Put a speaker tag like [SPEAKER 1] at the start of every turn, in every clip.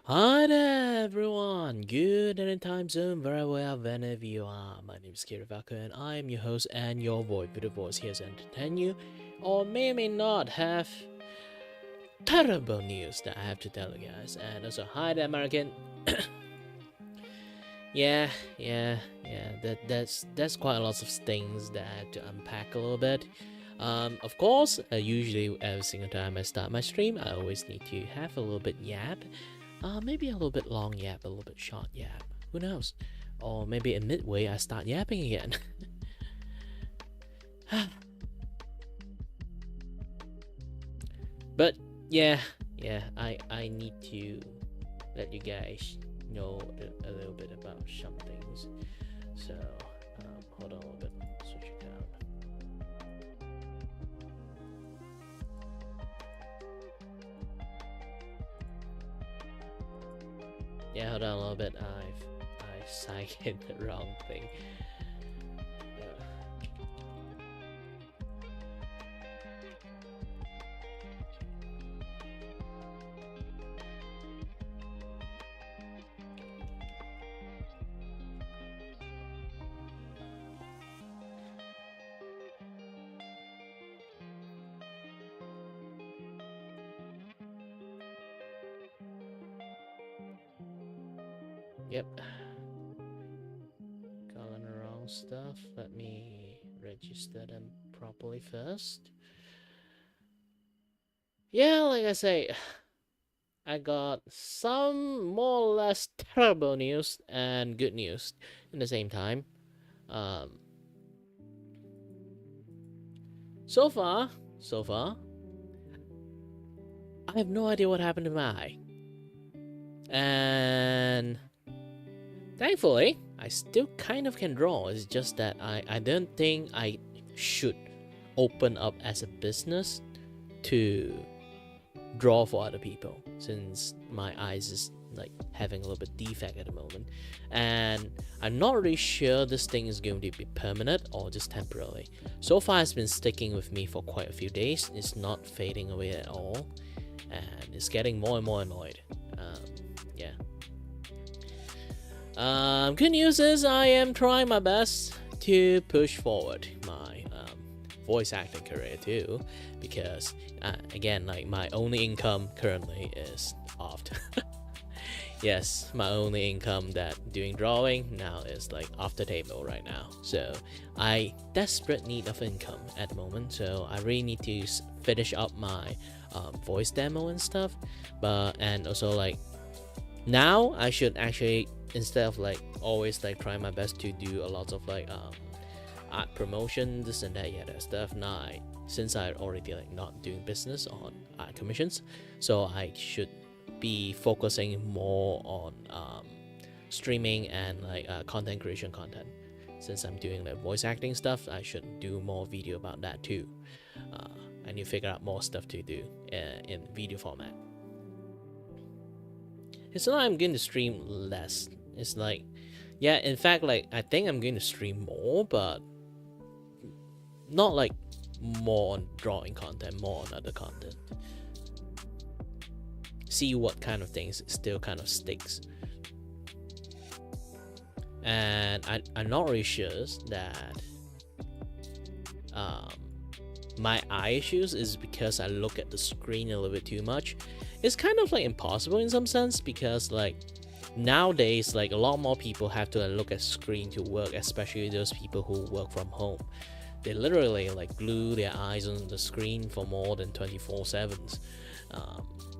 [SPEAKER 1] Hi there, everyone. Good anytime zone, very well whenever you are. My name is Kiray, Vacuo, and I am your host and your voice. With the voice here to entertain you, or may not have terrible news that I have to tell you guys. And also, hi there, American. yeah, yeah. That's quite a lot of things that I have to unpack a little bit. Of course, usually every single time I start my stream, I always need to have a little bit yap. Maybe a little bit long yap, a little bit short yap. Who knows? Or maybe in midway I start yapping again. But yeah, I need to let you guys know a little bit about some things. So hold on a little bit. Switch it down. Yeah, hold on a little bit. I cited the wrong thing. Yep. Calling the wrong stuff. Let me register them properly first. Yeah, like I say, I got some more or less terrible news and good news in the same time. Um, so far, I have no idea what happened to my eye. And thankfully, I still kind of can draw. It's just that I don't think I should open up as a business to draw for other people, since my eyes is like having a little bit defect at the moment, and I'm not really sure this thing is going to be permanent or just temporary. So far it's been sticking with me for quite a few days. It's not fading away at all, and it's getting more and more annoyed. Yeah. Good news is I am trying my best to push forward my voice acting career too, because again, like, my only income currently is off. Yes, my only income that doing drawing now is like off the table right now. So I desperate need of income at the moment. So I really need to finish up my voice demo and stuff. And also, like, now I should actually, instead of like always like trying my best to do a lot of like art promotion, this and that, yeah, that stuff. Now, since I already like not doing business on art commissions, so I should be focusing more on streaming and like content creation content. Since I'm doing like voice acting stuff, I should do more video about that too. I need to figure out more stuff to do in video format. It's not I'm going to stream less. It's like, yeah, in fact, like, I think I'm going to stream more, but not like more on drawing content, more on other content. See what kind of things still kind of sticks. And I'm not really sure that my eye issues is because I look at the screen a little bit too much. It's kind of like impossible in some sense, because like nowadays, like, a lot more people have to look at screen to work, especially those people who work from home. They literally like glue their eyes on the screen for more than 24/7s.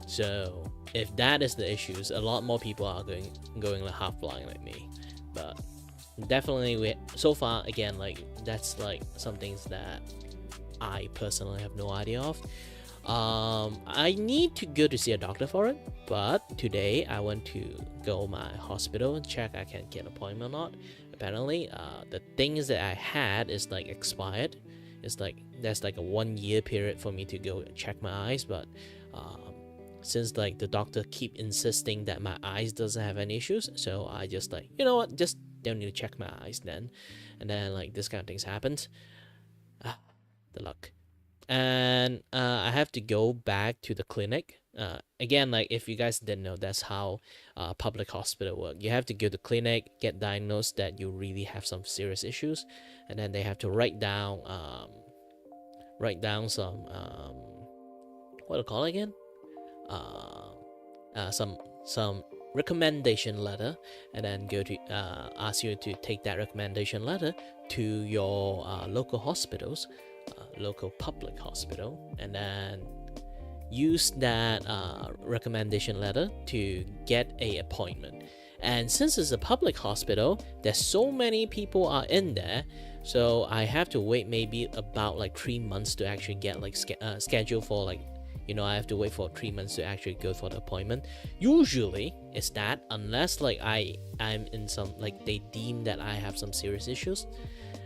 [SPEAKER 1] So if that is the issues, a lot more people are going like half blind like me. But definitely, so far, again, like, that's like some things that I personally have no idea of. I need to go to see a doctor for it, but today I went to go my hospital and check I can get an appointment or not. Apparently, the things that I had is like expired. It's like there's like a 1 year period for me to go check my eyes, but since like the doctor keep insisting that my eyes doesn't have any issues, so I just like, you know what, just don't need to check my eyes then. And then like this kind of things happened. The luck. And I have to go back to the clinic again, like if you guys didn't know, that's how public hospital work. You have to go to clinic, get diagnosed that you really have some serious issues, and then they have to write down some what do you call it again? Some recommendation letter, and then go to ask you to take that recommendation letter to your local hospitals, local public hospital, and then use that recommendation letter to get a appointment. And since it's a public hospital, there's so many people are in there, so I have to wait maybe about like 3 months to actually get like schedule for like, I have to wait for 3 months to actually go for the appointment. Usually it's that, unless like I'm in some, like they deem that I have some serious issues,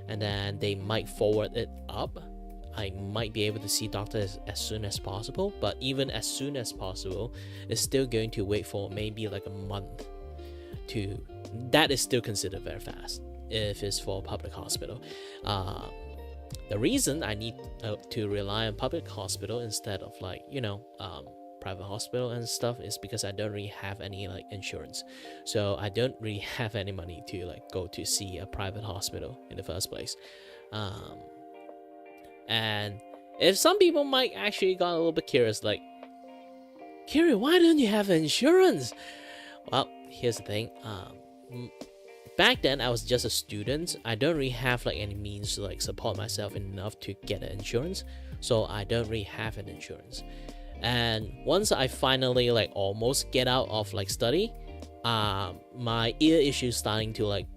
[SPEAKER 1] and then they might forward it up. I might be able to see doctors as soon as possible, but even as soon as possible, it's still going to wait for maybe like a month. That is still considered very fast if it's for a public hospital. The reason I need to rely on public hospital instead of like private hospital and stuff is because I don't really have any like insurance, so I don't really have any money to like go to see a private hospital in the first place. And if some people might actually got a little bit curious, like, Kiray, why don't you have insurance? Well, here's the thing. Back then I was just a student. I don't really have like any means to like support myself enough to get an insurance, so I don't really have an insurance. And once I finally like almost get out of like study, my ear issues starting to like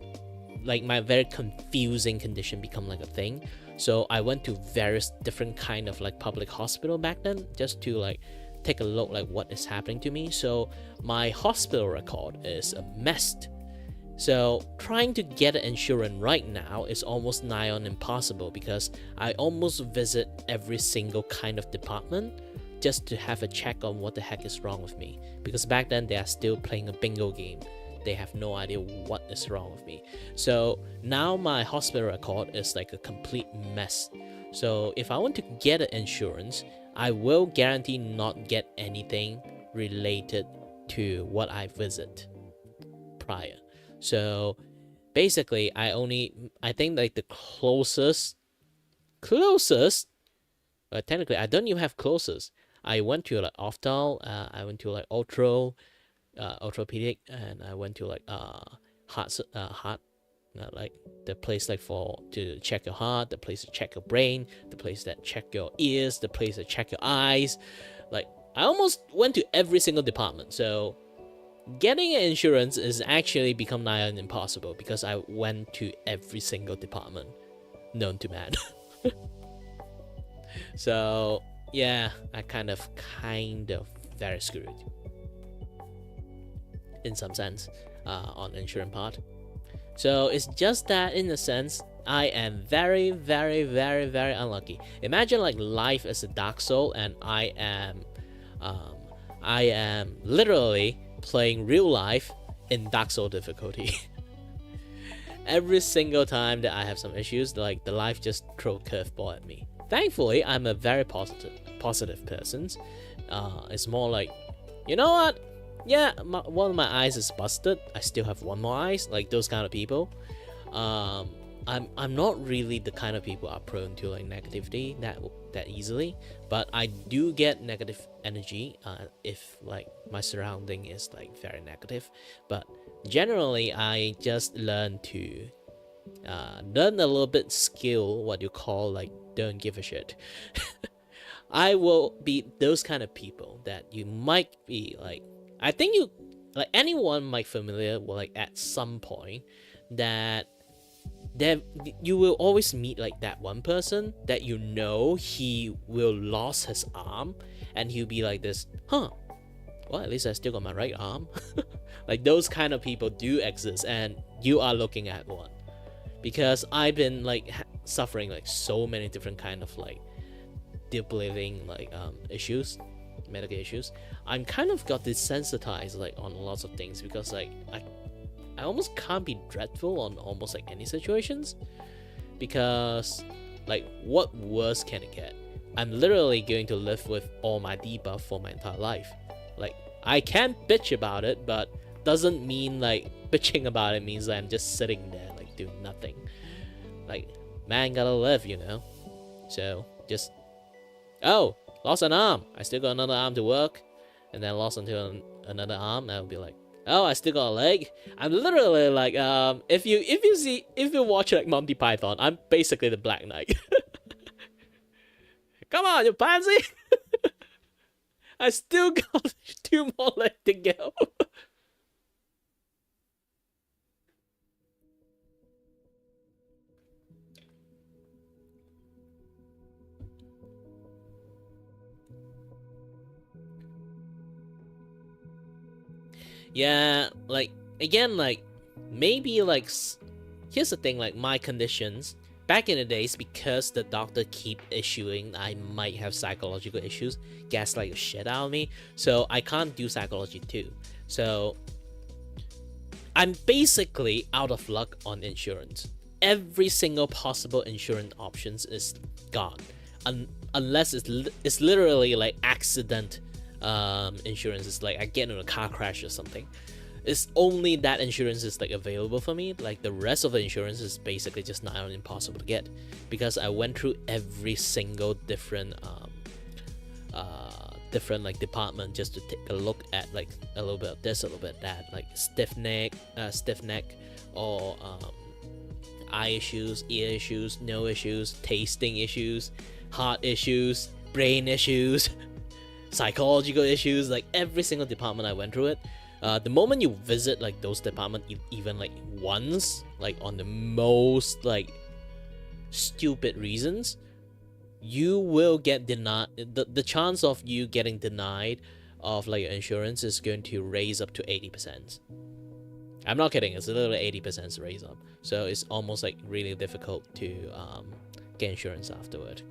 [SPEAKER 1] my very confusing condition become like a thing. So I went to various different kind of like public hospital back then just to like take a look like what is happening to me. So my hospital record is a mess. So trying to get an insurance right now is almost nigh on impossible, because I almost visit every single kind of department just to have a check on what the heck is wrong with me, because back then they are still playing a bingo game. They have no idea what is wrong with me. So now my hospital record is like a complete mess. So if I want to get an insurance, I will guarantee not get anything related to what I visit prior. So basically I think like the closest, but technically I don't even have closest. I went to like Oftal, I went to like orthopedic, and I went to like heart, like the place like to check your heart, the place to check your brain, the place that check your ears, the place that check your eyes. Like I almost went to every single department. So getting an insurance is actually become nigh on impossible, because I went to every single department known to man. So yeah, I kind of very screwed in some sense on the insurance part. So it's just that in a sense I am very, very, very, very unlucky. Imagine like life is a Dark Soul, and I am literally playing real life in Dark Soul difficulty. Every single time that I have some issues, like the life just throw a curveball at me. Thankfully, I'm a very positive person. It's more like, you know what? Yeah, one of my eyes is busted. I still have one more eye, like those kind of people. I'm not really the kind of people are prone to like negativity that easily, but I do get negative energy if like my surrounding is like very negative. But generally, I just learn a little bit skill, what you call like don't give a shit. I will be those kind of people that you might be like. I think you like anyone might familiar with like at some point that you will always meet like that one person that he will lose his arm, and he'll be like this, well, at least I still got my right arm. Like those kind of people do exist, and you are looking at one, because I've been like suffering like so many different kind of like debilitating like medical issues. I'm kind of got desensitized like on lots of things, because like I almost can't be dreadful on almost like any situations, because like what worse can it get? I'm literally going to live with all my debuff for my entire life. Like, I can bitch about it, but doesn't mean like bitching about it means that I'm just sitting there like doing nothing. Like, man gotta live, you know? So just, oh, lost an arm. I still got another arm to work, and then lost until another arm. I'll be like, oh, I still got a leg. I'm literally like, if you watch like Monty Python, I'm basically the Black Knight. Come on, you pansy! I still got 2 more legs to go. Yeah, like, again, like, maybe, like, here's the thing, like, my conditions, back in the days, because the doctor keep issuing I might have psychological issues, gaslight the shit out of me, so I can't do psychology too. So, I'm basically out of luck on insurance. Every single possible insurance options is gone. Unless it's literally, like, accident insurance. Is like I get in a car crash or something. It's only that insurance is like available for me. Like the rest of the insurance is basically just not impossible to get, because I went through every single different like department just to take a look at like a little bit of this, a little bit of that, like stiff neck, or eye issues, ear issues, nose issues, tasting issues, heart issues, brain issues. Psychological issues, like every single department I went through it. The moment you visit like those departments even like once, like on the most like stupid reasons, you will get denied. The chance of you getting denied of like your insurance is going to raise up to 80%. I'm not kidding, it's literally 80% raise up, so it's almost like really difficult to get insurance afterward.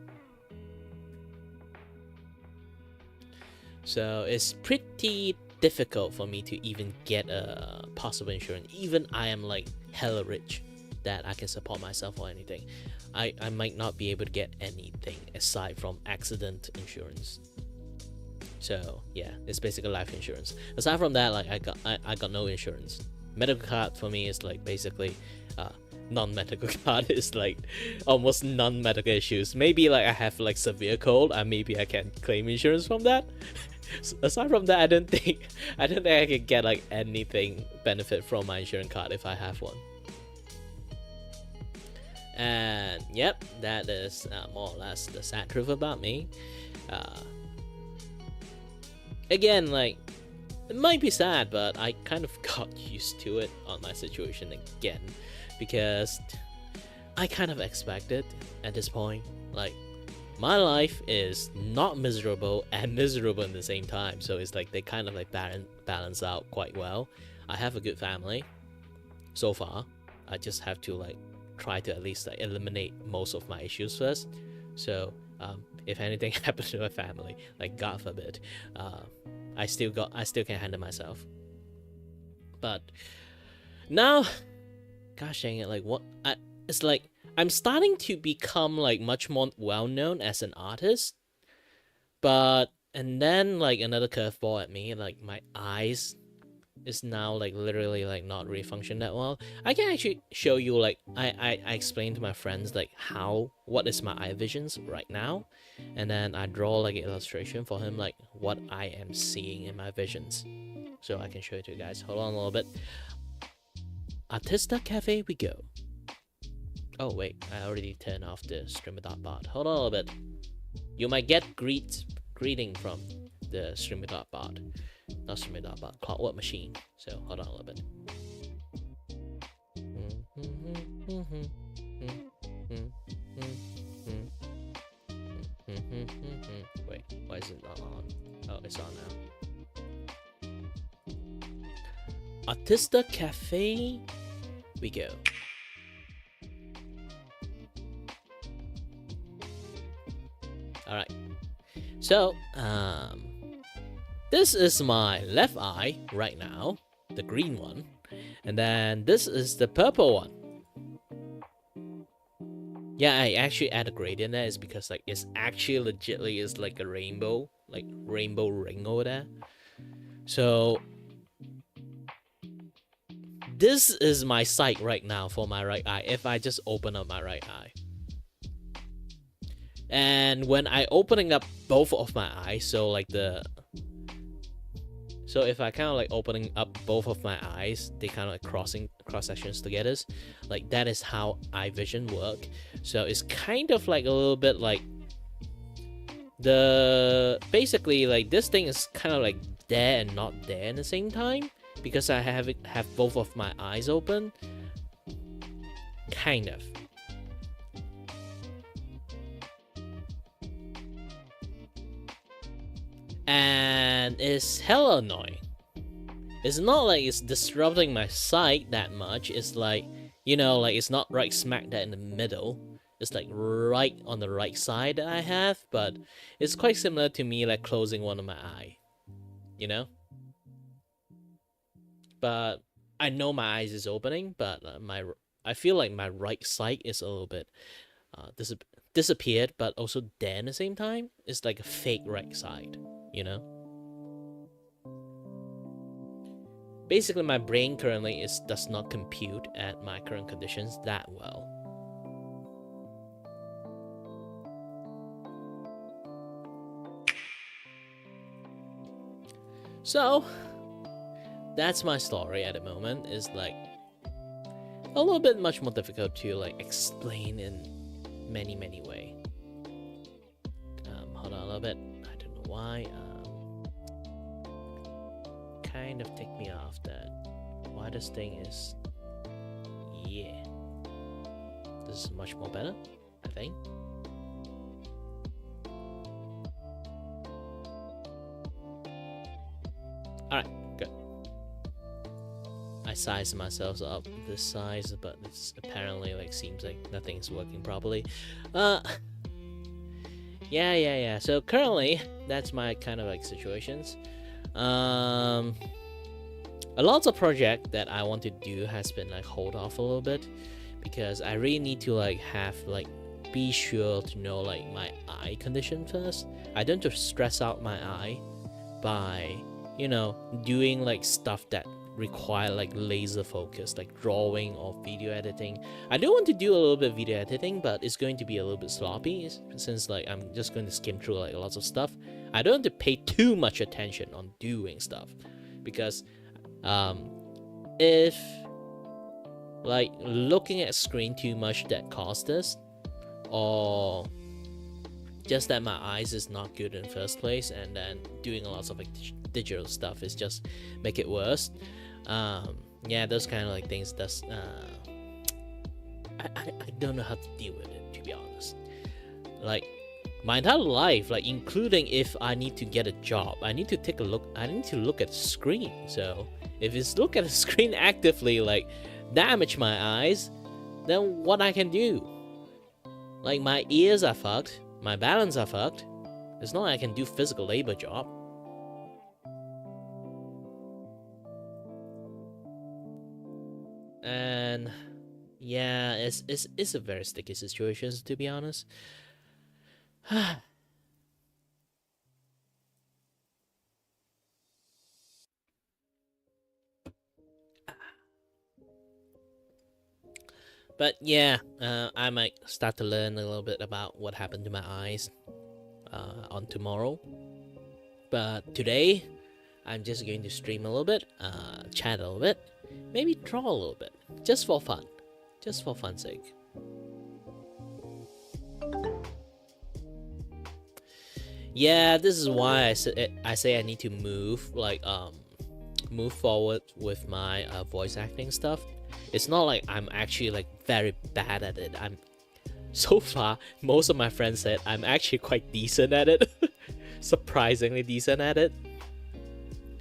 [SPEAKER 1] So it's pretty difficult for me to even get a possible insurance. Even I am like hella rich that I can support myself or anything. I might not be able to get anything aside from accident insurance. So yeah, it's basically life insurance. Aside from that, like I got no insurance. Medical card for me is like basically non-medical card is like almost non-medical issues. Maybe like I have like severe cold and maybe I can claim insurance from that. Aside from that, I don't think I can get like anything benefit from my insurance card if I have one. And yep, that is more or less the sad truth about me. Again, like, it might be sad, but I kind of got used to it on my situation again, because I kind of expected at this point, like, my life is not miserable and miserable in the same time, so it's like they kind of like balance out quite well. I have a good family so far. I just have to like try to at least like eliminate most of my issues first. So if anything happens to my family, like God forbid, I still can handle myself. But now, gosh dang it, like it's like I'm starting to become like much more well known as an artist, and then like another curveball at me, like my eyes is now like literally like not really function that well. I can actually show you, like I explained to my friends like what is my eye visions right now, and then I draw like an illustration for him like what I am seeing in my visions, so I can show it to you guys. Hold on a little bit. Artista Cafe we go. Oh wait, I already turned off the streamer.bot. Hold on a little bit. You might get greeting from the streamer.bot. Not streamer.bot, Clockwork Machine. So hold on a little bit. Wait, why is it not on? Oh, it's on now. Artista Cafe we go. Alright, so this is my left eye right now, the green one, and then this is the purple one. Yeah, I actually add a gradient there is because like it's actually legitly is like a rainbow, like rainbow ring over there. So this is my sight right now for my right eye if I just open up my right eye. And when I opening up both of my eyes, so if I kind of like opening up both of my eyes, they kind of like cross sections together, like that is how eye vision work. So it's kind of like a little bit like basically like this thing is kind of like there and not there at the same time because I have both of my eyes open, kind of. And it's hella annoying. It's not like it's disrupting my sight that much. It's like, you know, like it's not right smack that in the middle. It's like right on the right side that I have, but it's quite similar to me like closing one of my eye, you know? But I know my eyes is opening, but I feel like my right sight is a little bit disappeared, but also there at the same time. It's like a fake right side, you know? Basically, my brain currently does not compute at my current conditions that well. So, that's my story at the moment. Is like a little bit much more difficult to like explain in many way. Hold on a little bit. I don't know why. Kind of take me off that. Why this thing is. Yeah. This is much more better, I think. Alright, good. I sized myself up this size, but it's apparently like seems like nothing's working properly. Yeah. So currently, that's my kind of like situations. A lot of project that I want to do has been like hold off a little bit because I really need to like have like be sure to know like my eye condition first. I don't want to stress out my eye by, you know, doing like stuff that require like laser focus, like drawing or video editing. I do want to do a little bit of video editing, but it's going to be a little bit sloppy since like I'm just going to skim through like lots of stuff. I don't want to pay too much attention on doing stuff because if like looking at screen too much that caused this, or just that my eyes is not good in the first place, and then doing a lot of like digital stuff is just make it worse. Yeah, those kind of like things does I don't know how to deal with it, to be honest. Like my entire life, like including if I need to get a job, I need to look at the screen. So if it's look at the screen actively like damage my eyes, then what I can do? Like my ears are fucked, my balance are fucked. It's not like I can do physical labor job. And yeah, it's a very sticky situation, to be honest. But yeah, I might start to learn a little bit about what happened to my eyes on tomorrow. But today, I'm just going to stream a little bit, chat a little bit, maybe draw a little bit, just for fun, just for fun's sake. Yeah, this is why I say I need to move forward with my voice acting stuff. It's not like I'm actually like very bad at it. So far, most of my friends said I'm actually quite decent at it. Surprisingly decent at it.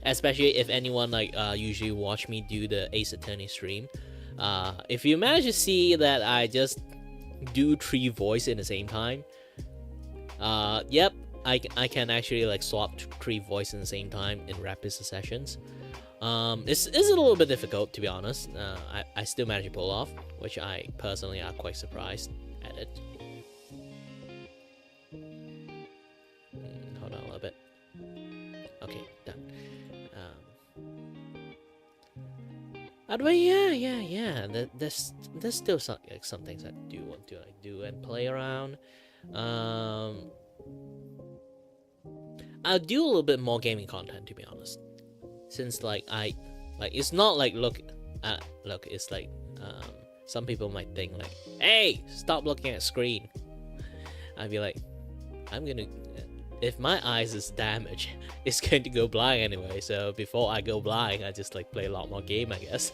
[SPEAKER 1] Especially if anyone like usually watch me do the Ace Attorney stream. If you manage to see that I just do 3 voices in the same time, yep, I can actually like swap 3 voices in the same time in rapid sessions. It's a little bit difficult, to be honest. I still manage to pull off, which I personally are quite surprised at it. it. Hold on a little bit. Okay, done. By the way, yeah. There's still some things I do want to like do and play around. I'll do a little bit more gaming content, to be honest. Since like it's not like look, it's like some people might think like, hey, stop looking at screen. I'd be like, if my eyes is damaged, it's going to go blind anyway. So before I go blind, I just like play a lot more game, I guess.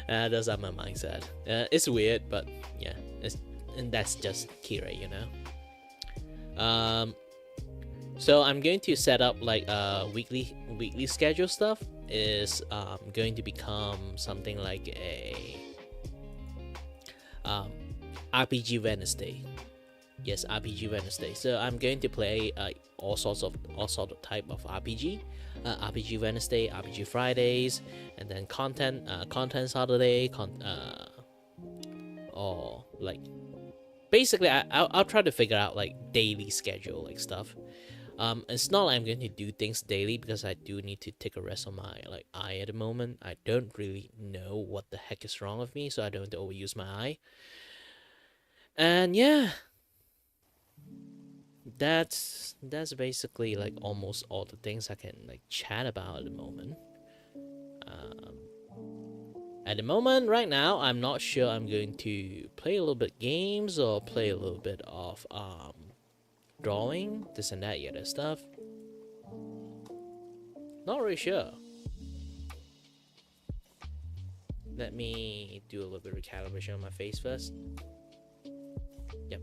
[SPEAKER 1] That's how my mindset. It's weird, but yeah, and that's just Kiray, you know. So I'm going to set up like weekly schedule stuff. Is going to become something like a RPG Wednesday. Yes, RPG Wednesday. So I'm going to play all sorts of type of RPG. RPG Wednesday, RPG Fridays, and then content Saturday, or like basically I'll try to figure out like daily schedule like stuff. It's not like I'm going to do things daily because I do need to take a rest on my like eye at the moment. I don't really know what the heck is wrong with me, so I don't want to overuse my eye. And yeah, that's basically like almost all the things I can like chat about at the moment. At the moment, right now, I'm not sure I'm going to play a little bit games or play a little bit of drawing, this and that, other stuff. Not really sure. Let me do a little bit of recalibration on my face first. Yep.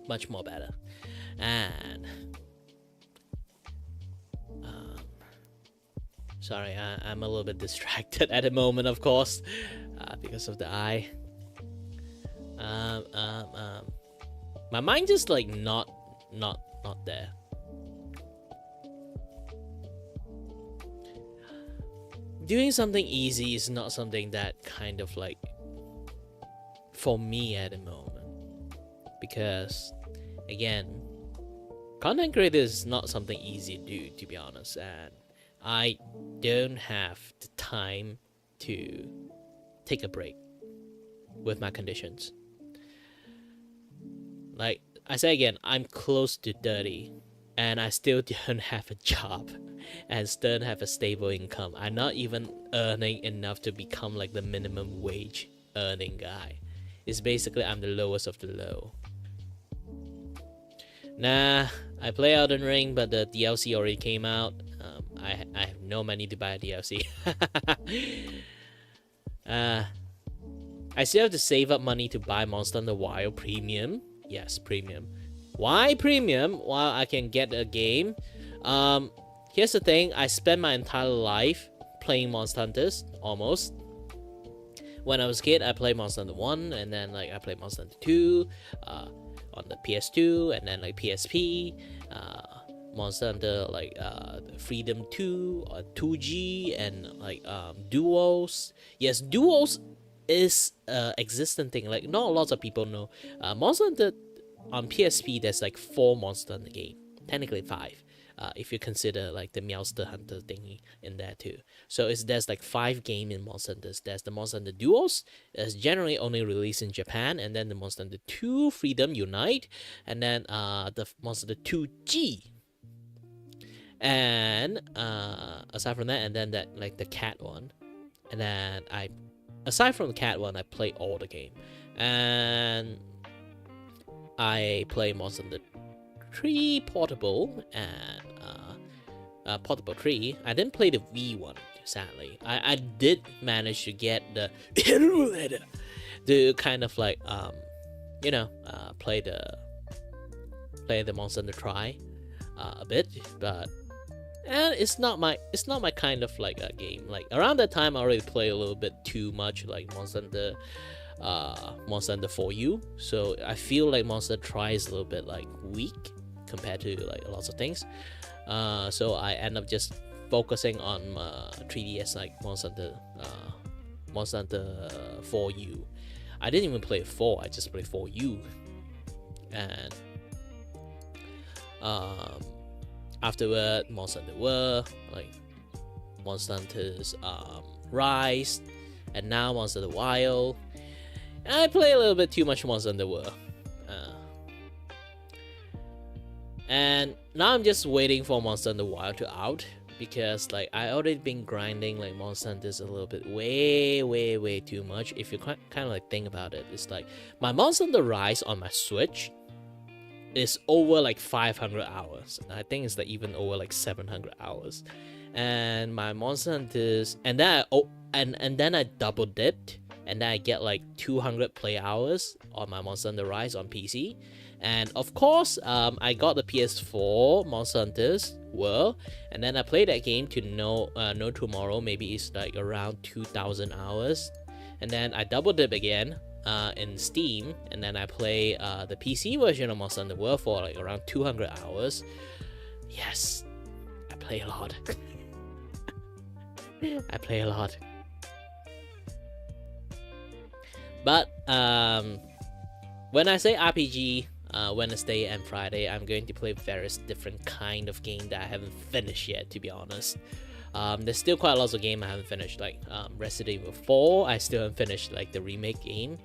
[SPEAKER 1] Much more better. And sorry, I'm a little bit distracted at the moment, of course, because of the eye. My mind just like not there. Doing something easy is not something that kind of like for me at the moment, because again, content creator is not something easy to do, to be honest, and I don't have the time to take a break with my conditions. Like I say again, I'm close to 30 and I still don't have a job and still don't have a stable income. I'm not even earning enough to become like the minimum wage earning guy. It's basically I'm the lowest of the low. Nah, I play Elden Ring, but the DLC already came out. I have no money to buy a DLC. I still have to save up money to buy Monster Hunter Wild Premium. Yes, Premium. Why Premium? While I can get a game. Here's the thing. I spent my entire life playing Monster Hunters, almost. When I was a kid, I played Monster Hunter 1, and then like I played Monster Hunter 2 on the PS2, and then like PSP. Monster Hunter like Freedom 2 or 2G, and like Duos. Yes, Duos is existent thing. Like not lots of people know. Monster Hunter on PSP, there's like 4 Monster Hunter game. Technically 5. If you consider like the Meowster Hunter thingy in there too. So there's like 5 game in Monster Hunters. There's the Monster Hunter Duos, that's generally only released in Japan, and then the Monster Hunter 2 Freedom Unite, and then the Monster Hunter 2G. And aside from that, and then that like the cat one, and then aside from the cat one, I play all the game, and I play Monster Hunter 3 Portable and Portable 3. I didn't play the V one, sadly. I did manage to get the kind of like play the Monster Hunter Try a bit, but and it's not my kind of like a game. Like around that time, I already played a little bit too much like Monster Hunter 4U, so I feel like Monster Try is a little bit like weak compared to like lots of things. So I end up just focusing on 3DS like Monster Hunter 4U. I didn't even play 4, I just played 4U. And afterward, Monster Hunter World, like Monster Hunter's Rise, and now Monster Hunter Wild. And I play a little bit too much Monster Hunter World. And now I'm just waiting for Monster Hunter Wild to out, because like I already been grinding like Monster Hunters a little bit way too much. If you kind of like think about it, it's like my Monster Hunter Rise on my Switch is over like 500 hours. I think it's like even over like 700 hours. And my Monster Hunters, and then I double dipped, and then I get like 200 play hours on my Monster Hunter Rise on PC. And of course, I got the PS4 Monster Hunters World, and then I played that game to No Tomorrow. Maybe it's like around 2,000 hours, and then I double dip again in Steam, and then I play the PC version of Monster Hunter World for like around 200 hours. Yes, I play a lot. I play a lot. But when I say RPG, Wednesday and Friday, I'm going to play various different kind of game that I haven't finished yet, to be honest. There's still quite lots of game I haven't finished, like Resident Evil 4. I still haven't finished like the remake game.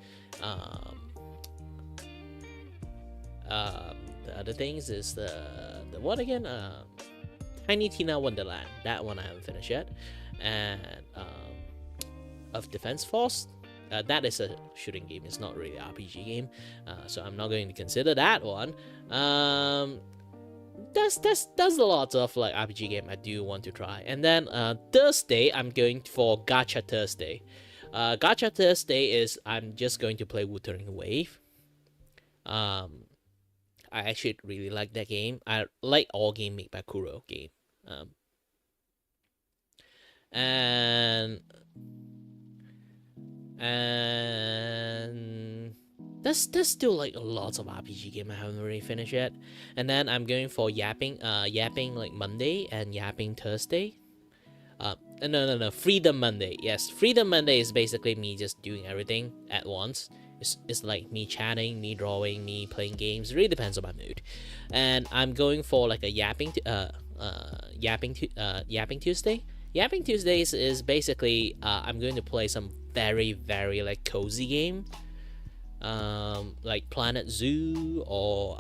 [SPEAKER 1] The other things is the what again? Tiny Tina Wonderland. That one I haven't finished yet. And of Defense Force. That is a shooting game. It's not really an RPG game, so I'm not going to consider that one. That's a lot of like RPG game I do want to try. And then Thursday, I'm going for Gacha Thursday. Gacha Thursday is I'm just going to play Wuthering Wave. I actually really like that game. I like all game made by Kuro game. And there's still like a lot of RPG game I haven't really finished yet. And then I'm going for yapping like Monday and yapping Thursday. No, Freedom Monday. Yes, Freedom Monday is basically me just doing everything at once. It's like me chatting, me drawing, me playing games. It really depends on my mood. And I'm going for like a yapping Tuesday. Yapping Tuesdays is basically I'm going to play some very like cozy game, like Planet Zoo or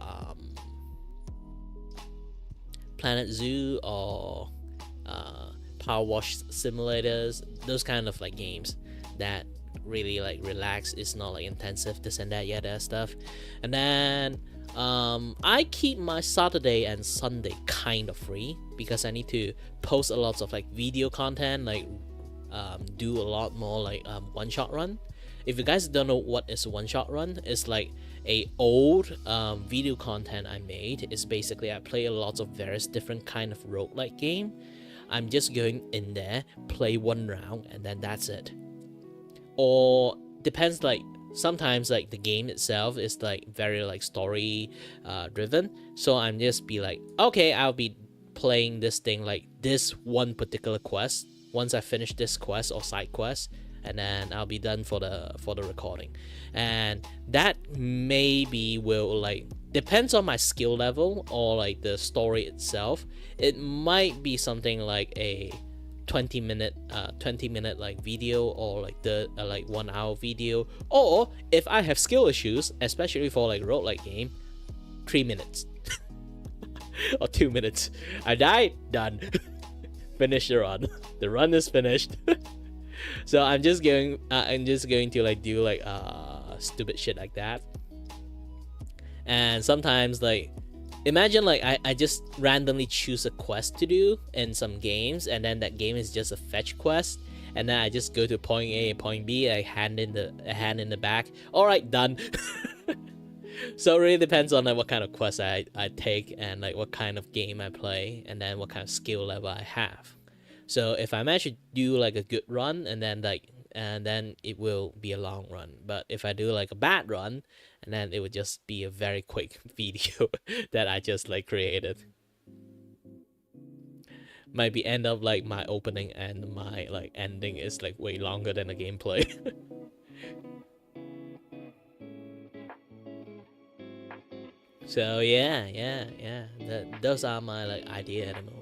[SPEAKER 1] Power Wash simulators, those kind of like games that really like relax. It's not like intensive, this and that, that stuff. And then I keep my Saturday and Sunday kind of free because I need to post a lot of like video content, like do a lot more like one-shot run. If you guys don't know what is a one-shot run, it's like a old video content I made. It's basically I play a lot of various different kind of roguelike game. I'm just going in there, play one round, and then that's it. Or depends, like sometimes like the game itself is like very like story driven, so I'm just be like, okay, I'll be playing this thing like this one particular quest. Once I finish this quest or side quest, and then I'll be done for the recording. And that maybe will like depends on my skill level or like the story itself. It might be something like a 20 minute like video, or like the like 1 hour video, or if I have skill issues, especially for like roguelike game, 3 minutes or 2 minutes. I died, done. Finish the run. The run is finished. So I'm just going to like do like stupid shit like that. And sometimes like imagine like I just randomly choose a quest to do in some games, and then that game is just a fetch quest, and then I just go to point A, point B, I hand in the back. All right, done. So it really depends on like what kind of quest I take, and like what kind of game I play, and then what kind of skill level I have. So if I manage to do like a good run, and then it will be a long run. But if I do like a bad run, and then it would just be a very quick video that I just like created. Might be end up like my opening and my like ending is like way longer than the gameplay. So yeah. Those are my like idea at the moment.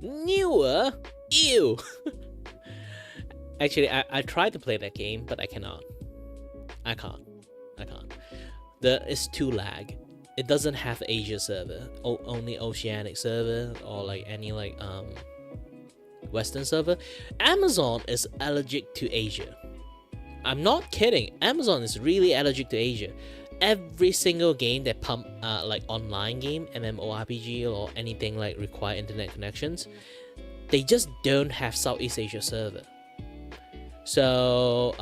[SPEAKER 1] Newer? Ew! Actually, I tried to play that game, but I cannot. I can't. It's too lag. It doesn't have Asia server, only Oceanic server, or like any like Western server. Amazon is allergic to Asia. I'm not kidding. Amazon is really allergic to Asia. Every single game that pump like online game, MMORPG or anything like require internet connections, they just don't have Southeast Asia server. So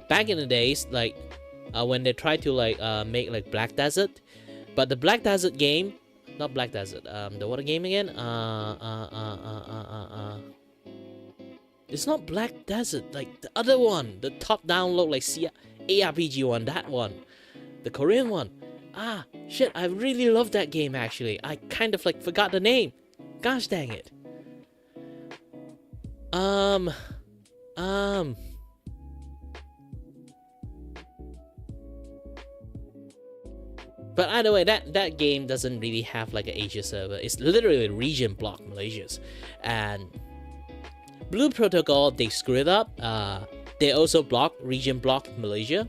[SPEAKER 1] back in the days, like when they tried to like make like Black Desert, but the Black Desert game, not Black Desert, the what game again? It's not Black Desert, like the other one, the top down look like ARPG one, that one, the Korean one. Ah, shit, I really love that game actually. I kind of like forgot the name. Gosh dang it. But either way, that game doesn't really have like an Asia server. It's literally region block Malaysia's. And Blue Protocol, they screwed up. They also region blocked Malaysia.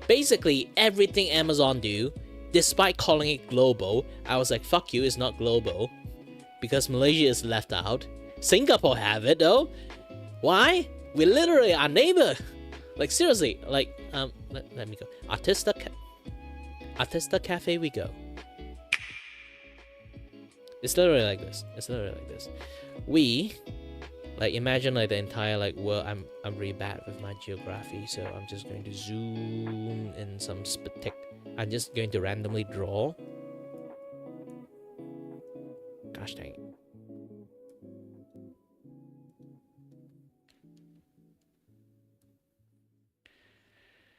[SPEAKER 1] Basically, everything Amazon do, despite calling it global, I was like, fuck you, it's not global. Because Malaysia is left out. Singapore have it though. Why? We're literally our neighbor. Like seriously, like let me go. Artista Cafe we go. It's literally like this. We like imagine like the entire like world. I'm really bad with my geography, so I'm just going to zoom in some I'm just going to randomly draw. Gosh dang it.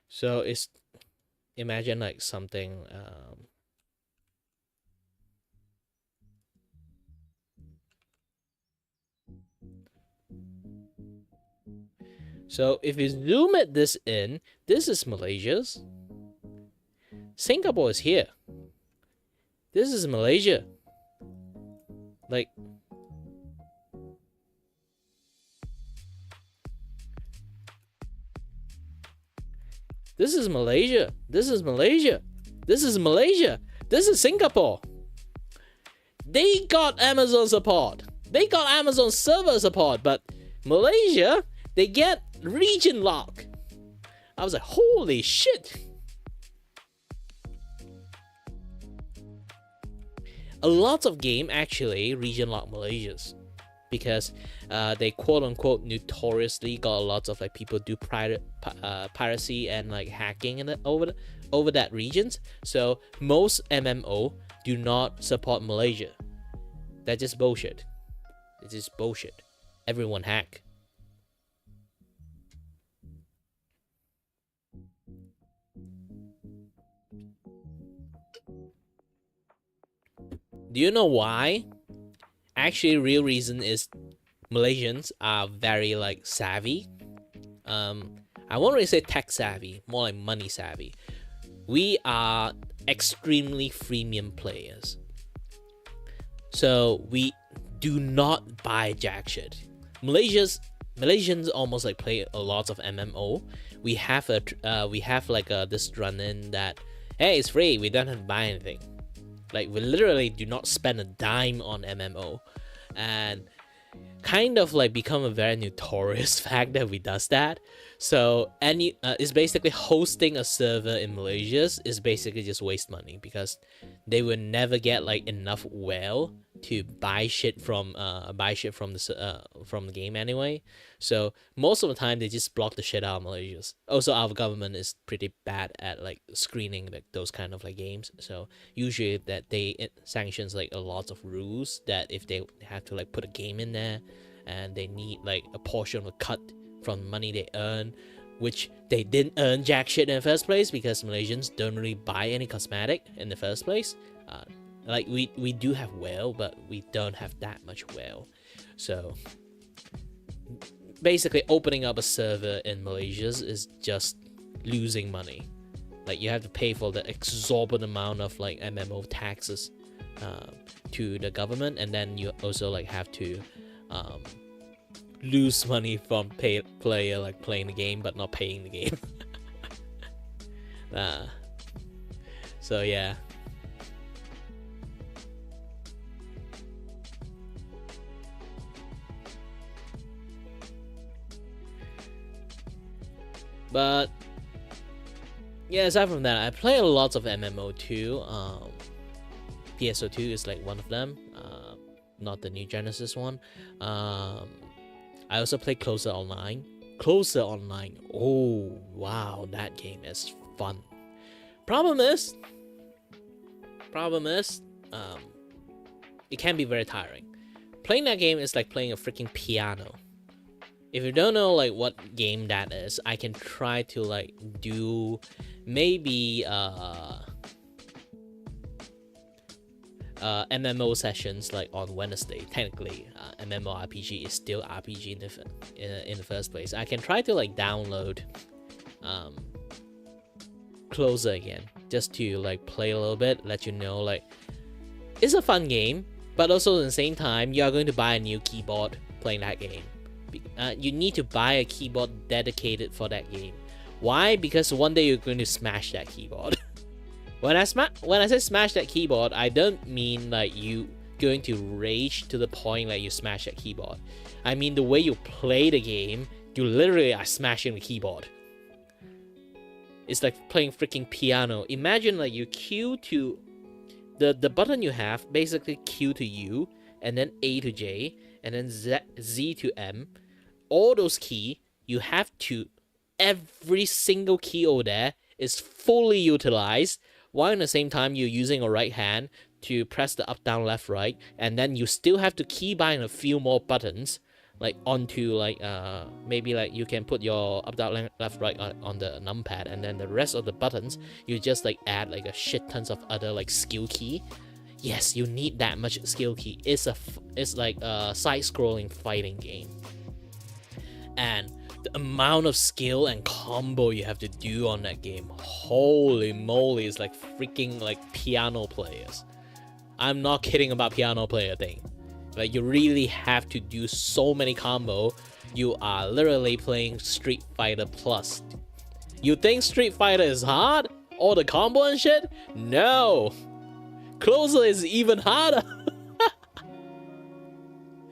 [SPEAKER 1] So it's imagine like something so if you zoom at this in, this is Malaysia's. Singapore is here. This is Malaysia. Like this is Malaysia. This is Malaysia. This is Malaysia. This is Singapore. They got Amazon support. They got Amazon server support, but Malaysia, they get region lock. I was like, holy shit. A lot of game actually region lock Malaysia's because they quote-unquote notoriously got a lot of like people do piracy and like hacking and over that regions. So most MMO do not support Malaysia. That's just bullshit. It's just bullshit. Everyone hack. Do you know why? Actually, real reason is Malaysians are very like savvy. I won't really say tech savvy, more like money savvy. We are extremely freemium players. So we do not buy jack shit. Malaysians almost like play a lot of MMO. We have this run-in that hey, it's free, we don't have to buy anything. Like we literally do not spend a dime on MMO, and kind of like become a very notorious fact that we does that. So it's basically hosting a server in Malaysia is basically just waste money because they will never get like enough whale to buy shit from the game anyway. So most of the time they just block the shit out of Malaysia. Also, our government is pretty bad at like screening like those kind of like games. So usually that it sanctions like a lot of rules that if they have to like put a game in there and they need like a portion of a cut from the money they earn, which they didn't earn jack shit in the first place because Malaysians don't really buy any cosmetic in the first place. Like we do have whale, but we don't have that much whale. So basically opening up a server in Malaysia is just losing money. Like you have to pay for the exorbitant amount of like MMO taxes to the government, and then you also like have to lose money from player like playing the game but not paying the game. So yeah. But yeah, aside from that, I play a lot of MMO too. PSO2 is like one of them, not the new Genesis one. I also play Closer Online. Closer Online, oh wow, that game is fun. Problem is, it can be very tiring. Playing that game is like playing a freaking piano. If you don't know like what game that is, I can try to like do maybe MMO sessions like on Wednesday. Technically, MMORPG is still RPG in the first place. I can try to like download Closer again, just to like play a little bit, let you know like it's a fun game, but also at the same time you are going to buy a new keyboard playing that game. You need to buy a keyboard dedicated for that game. Why? Because one day you're going to smash that keyboard. When I say smash that keyboard, I don't mean like you going to rage to the point like you smash that keyboard. I mean the way you play the game, you literally are smashing the keyboard. It's like playing freaking piano. Imagine like you Q to the button you have, basically Q to U, and then A to J, and then Z to M. All those keys, you have to, every single key over there is fully utilized, while at the same time you're using a right hand to press the up, down, left, right, and then you still have to keybind a few more buttons, like onto like maybe like you can put your up, down, left, right on the numpad, and then the rest of the buttons you just like add like a shit tons of other like skill key. Yes, you need that much skill key. It's like a side-scrolling fighting game, and the amount of skill and combo you have to do on that game, holy moly, it's like freaking like piano players. I'm not kidding about piano player thing. Like you really have to do so many combo. You are literally playing Street Fighter Plus. You think Street Fighter is hard? All the combo and shit? No. Closer is even harder.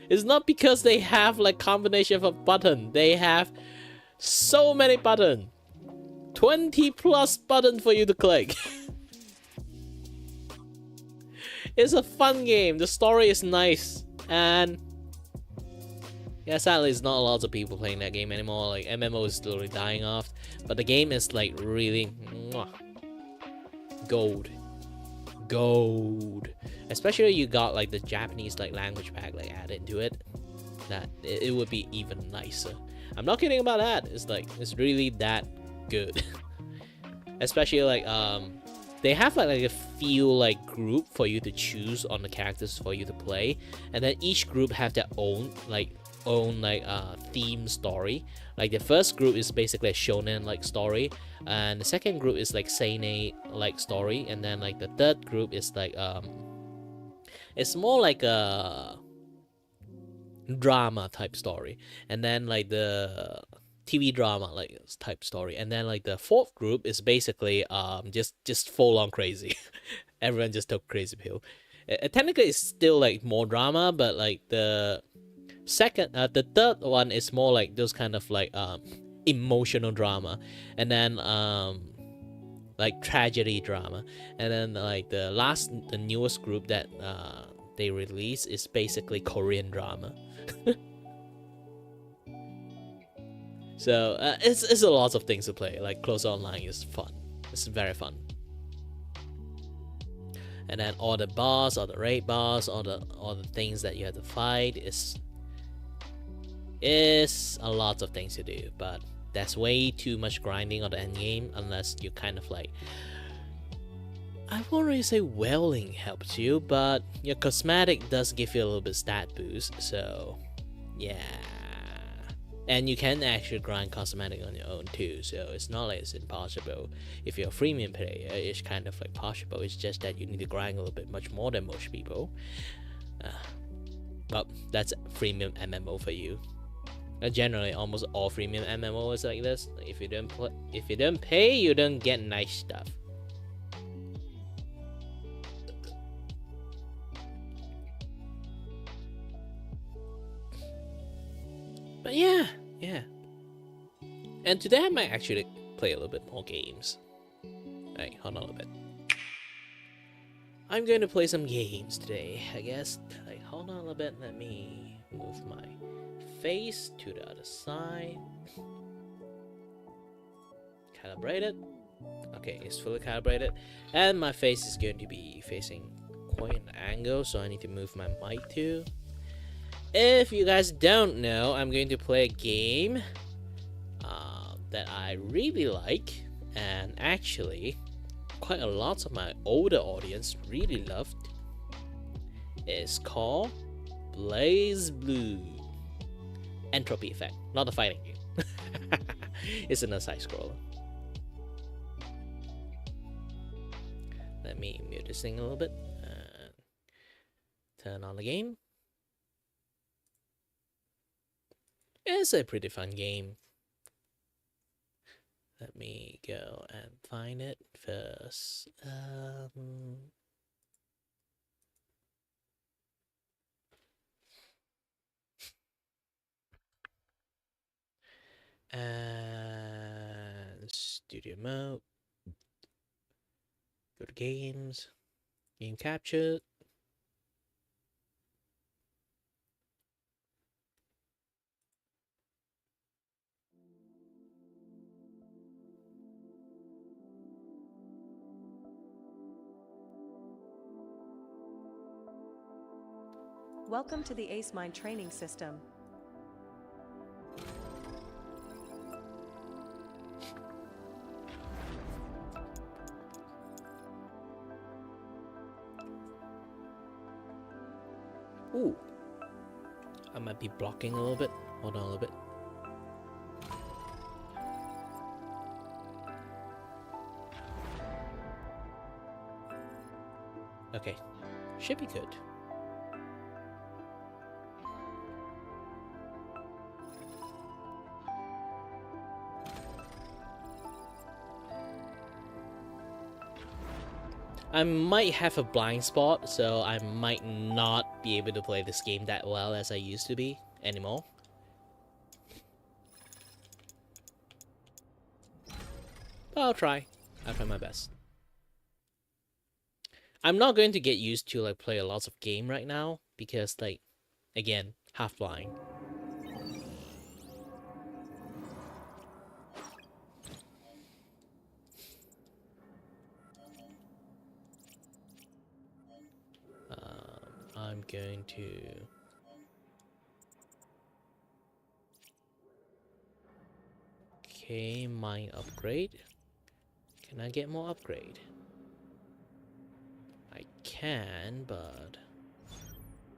[SPEAKER 1] It's not because they have like combination of button. They have so many buttons. 20 plus buttons for you to click. It's a fun game. The story is nice. And yeah, sadly it's not a lot of people playing that game anymore. Like MMO is slowly dying off. But the game is like really gold. Especially you got like the Japanese like language pack like added into it, that it would be even nicer. I'm not kidding about that. It's like it's really that good. Especially like they have like a few like group for you to choose on the characters for you to play, and then each group have their own theme story. Like the first group is basically a shonen like story, and the second group is like seinen like story, and then like the third group is like it's more like a drama type story, and then like the TV drama like type story, and then like the fourth group is basically just full on crazy. Everyone just took crazy pill. Technically it's still like more drama, but like the third one is more like those kind of like emotional drama, and then like tragedy drama, and then like the newest group that they release is basically Korean drama. So it's a lot of things to play. Like Closer Online is fun. It's very fun. And then all the boss, all the raid boss, all the things that you have to fight is a lot of things to do, but that's way too much grinding on the end game unless you kind of like, I won't really say wailing helps you, but your cosmetic does give you a little bit stat boost, so Yeah. And you can actually grind cosmetic on your own too, so it's not like it's impossible. If you're a freemium player, it's kind of like possible. It's just that you need to grind a little bit much more than most people. But that's freemium MMO for you. Generally, almost all freemium MMO is like this. If you don't pay, you don't get nice stuff. But yeah. And today I might actually play a little bit more games. Alright, hold on a bit. I'm going to play some games today, I guess. Like, hold on a little bit. Let me move my face to the other side. Calibrate it. Okay, it's fully calibrated. And my face is going to be facing quite an angle, so I need to move my mic too. If you guys don't know, I'm going to play a game that I really like, and actually quite a lot of my older audience really loved. It's called Blaze Blue. Entropy Effect, not a fighting game. It's in a side scroller. Let me mute this thing a little bit and turn on the game. It's a pretty fun game. Let me go and find it first. And studio mode. Go to games. Game captured.
[SPEAKER 2] Welcome to the Ace Mind training system.
[SPEAKER 1] Ooh. I might be blocking a little bit. Hold on a little bit. Okay. Should be good. I might have a blind spot, so I might not be able to play this game that well as I used to be anymore. But I'll try my best. I'm not going to get used to like play a lot of game right now because like, again, half blind. I'm going to mine upgrade. Can I get more upgrade? I can, but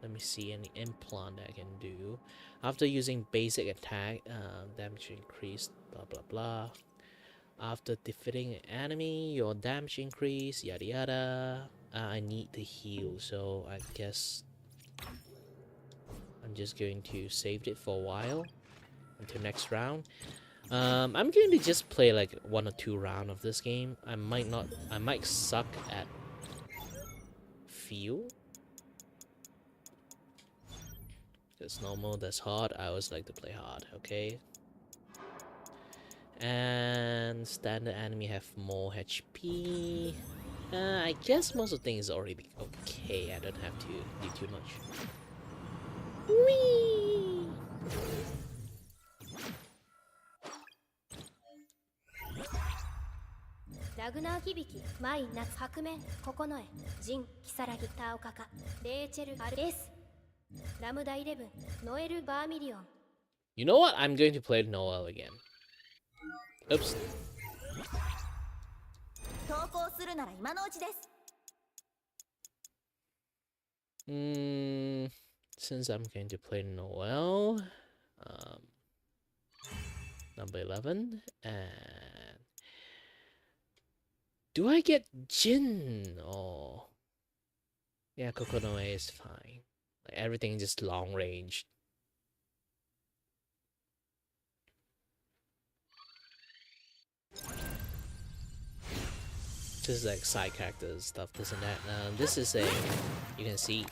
[SPEAKER 1] let me see any implant I can do. After using basic attack, damage increased, blah blah blah. After defeating an enemy, your damage increase, yada yada. I need to heal, so I guess I'm just going to save it for a while until next round. I'm going to just play like 1 or 2 rounds of this game. I might suck at feel. Because normal, that's hard. I always like to play hard, okay? And standard enemy have more HP. I guess most of the things is already okay. I don't have to do too much. Whee!
[SPEAKER 3] Ragnar Hibiki, Mai Nats Hakumen, Kokonoe, Jin, Kisaragi Taokaka, Rachel Ares, Lambda 11, Noel Vermilion.
[SPEAKER 1] You know what? I'm going to play Noel again. Oops. Since I'm going to play Noel, number 11, and do I get Jin or yeah, Kokonoe is fine. Like everything just long range. This is like side characters stuff, this and that. This is a, you can see,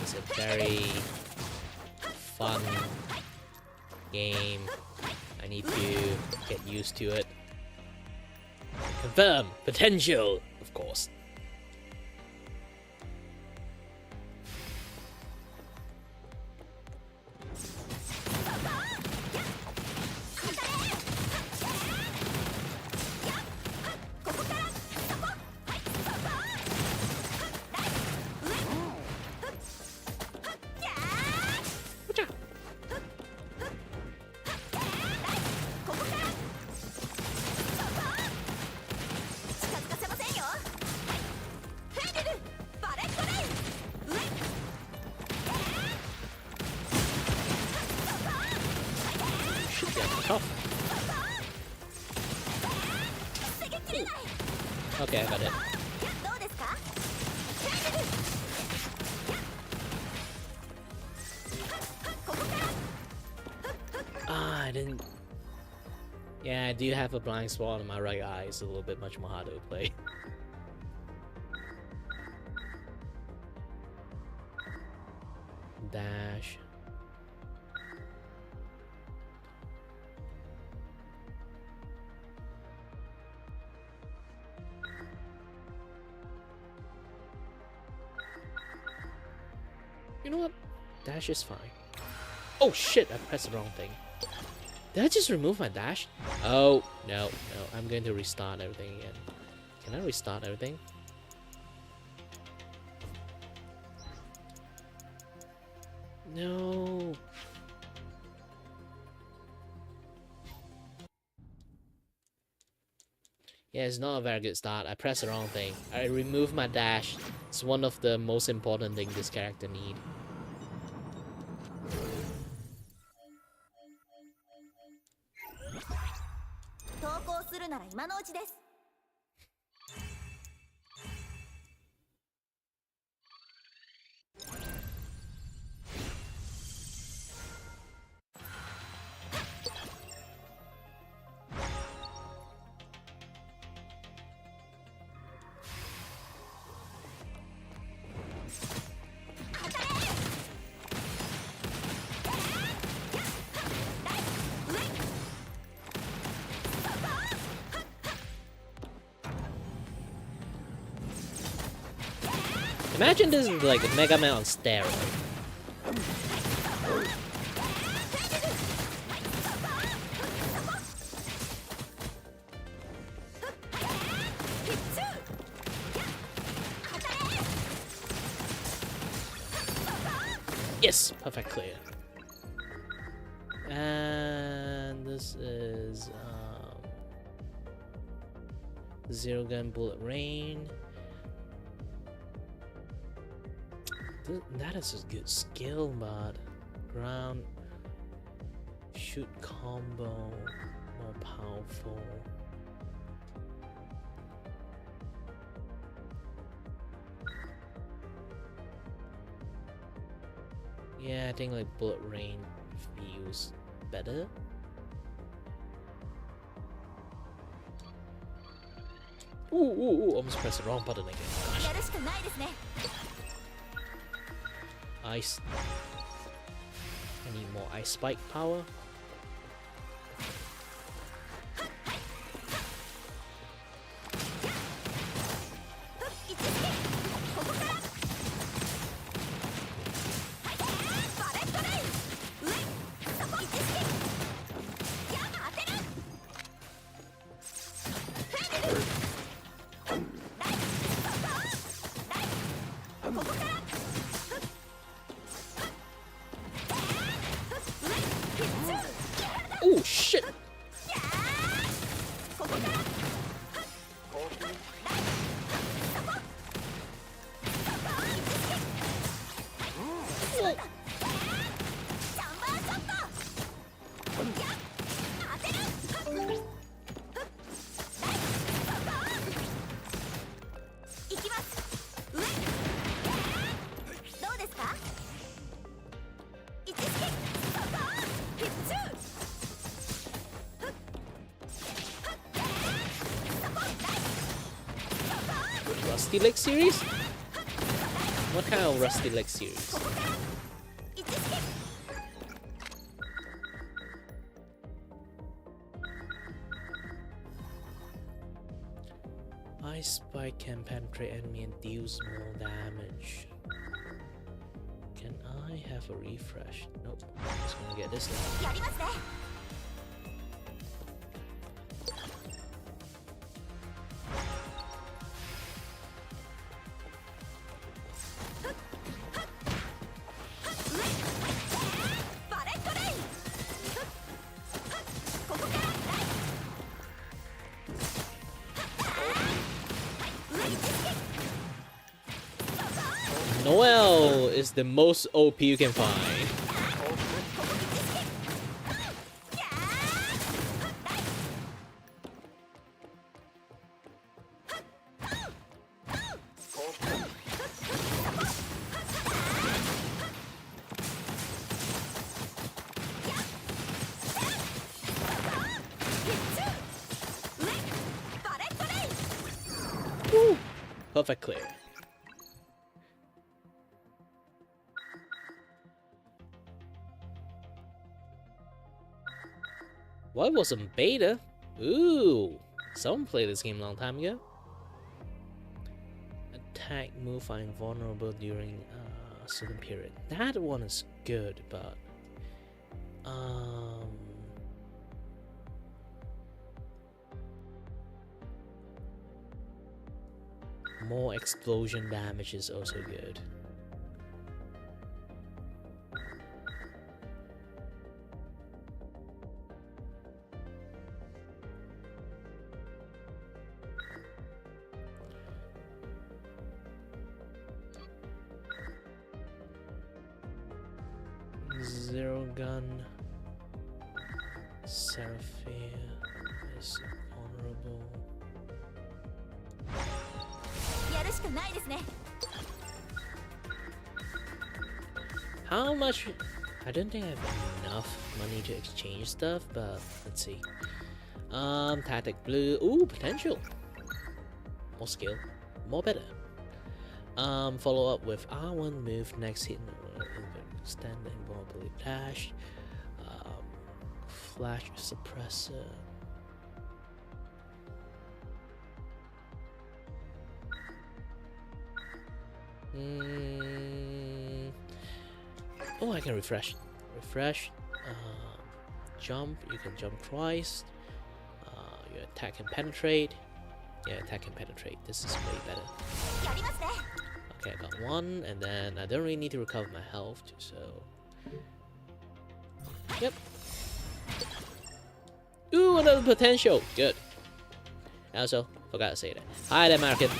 [SPEAKER 1] it's a very fun game. I need to get used to it. Confirm potential, of course. Okay, I got it. Ah, I didn't... Yeah, I do have a blind spot on my right eye. It's a little bit much more harder to play. Dash. You know what? Dash is fine. Oh shit, I pressed the wrong thing. Did I just remove my dash? Oh, no. I'm going to restart everything again. Can I restart everything? No. Yeah, it's not a very good start. I pressed the wrong thing. I removed my dash. It's one of the most important things this character needs. Imagine this is like a Mega Man on steroid. Yes, perfect clear. And this is Zero Gun Bullet Rain. That is a good skill, but ground shoot combo more powerful. Yeah, I think like Bullet Rain feels better. Ooh, almost pressed the wrong button again. Ice. I need more ice spike power. Rusty Leg series? What kind of Rusty Leg series? Ice Spike can penetrate enemy and deal small damage. Can I have a refresh? Nope. Just gonna get this now. Noel is the most OP you can find. Woo. Perfect clear. What was some beta? Ooh, someone played this game a long time ago. Attack move are invulnerable during a certain period. That one is good, but more explosion damage is also good. Zero gun. Seraphia is honorable. How much? I don't think I have enough money to exchange stuff, but let's see. Tactic blue. Ooh, potential. More skill. More better. Follow up with R1 move next hit. Stand invulnerability dash. Flash suppressor. Oh, I can refresh. Refresh. Jump. You can jump twice. Your attack can penetrate. Yeah, attack can penetrate. This is way better. Okay, I got one, and then I don't really need to recover my health, so... Yep. Ooh, another potential! Good. Also, forgot to say that. Hi there, Market.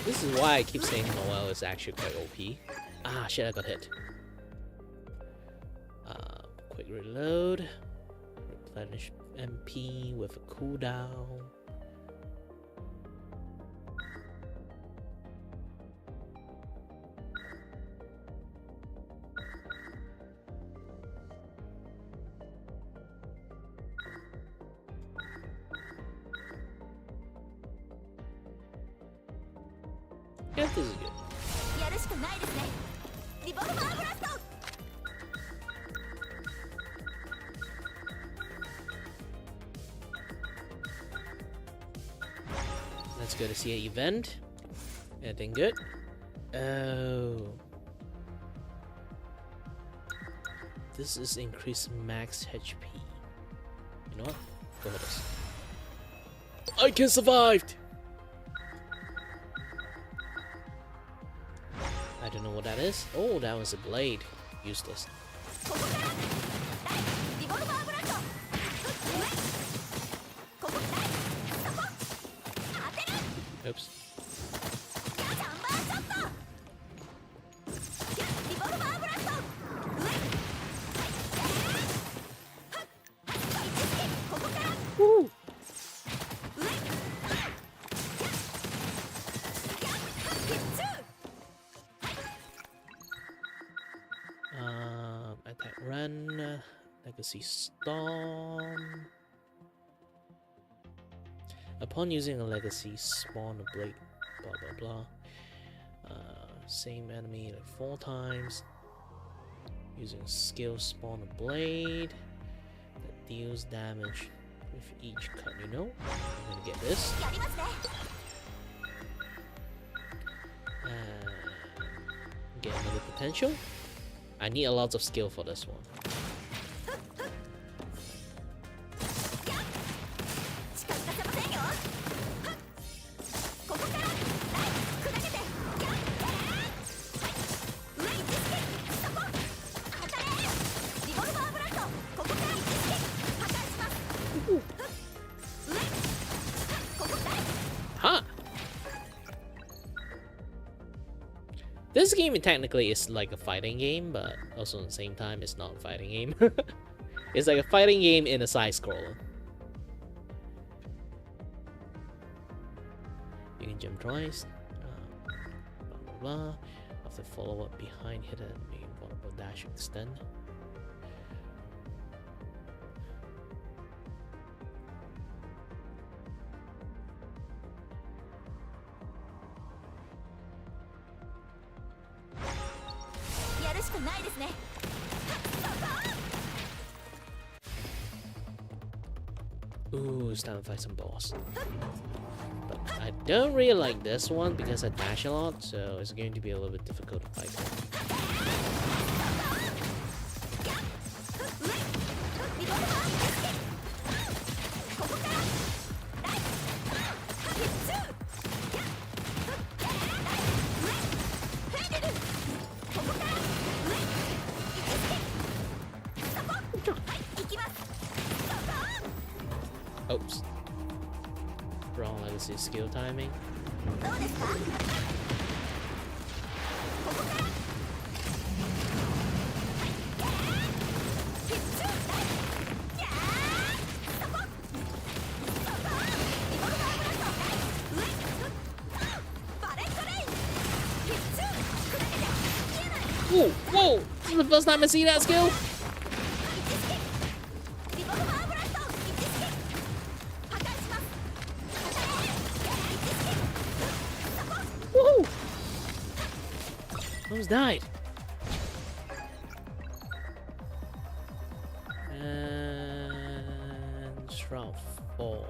[SPEAKER 1] This is why I keep saying Noel is actually quite OP. Ah, shit, I got hit. Quick reload. Replenish MP with a cooldown. Yeah, this is good. Let's go to see an event. Anything good? Oh. This is increased max HP. You know what? Go with this. I can survive! I don't know what that is. Oh, that was a blade. Useless. Oops. Ren, Legacy Storm. Upon using a legacy, spawn a blade, blah blah blah. Same enemy like 4 times. Using skill, spawn a blade that deals damage with each cut. You know, I'm gonna get this. Get another potential. I need a lot of skill for this one. Huh. This game technically is like a fighting game, but also at the same time it's not a fighting game. It's like a fighting game in a side scroller. You can jump twice. Blah blah blah. After follow up behind hidden enemy, vulnerable dash extend. Ooh, it's time to fight some boss. But I don't really like this one because I dash a lot, so it's going to be a little bit difficult to fight them. Oops. Wrong legacy skill timing. Whoa, whoa! This is the first time I see that skill! Woohoo! Almost died. And Shroud 4.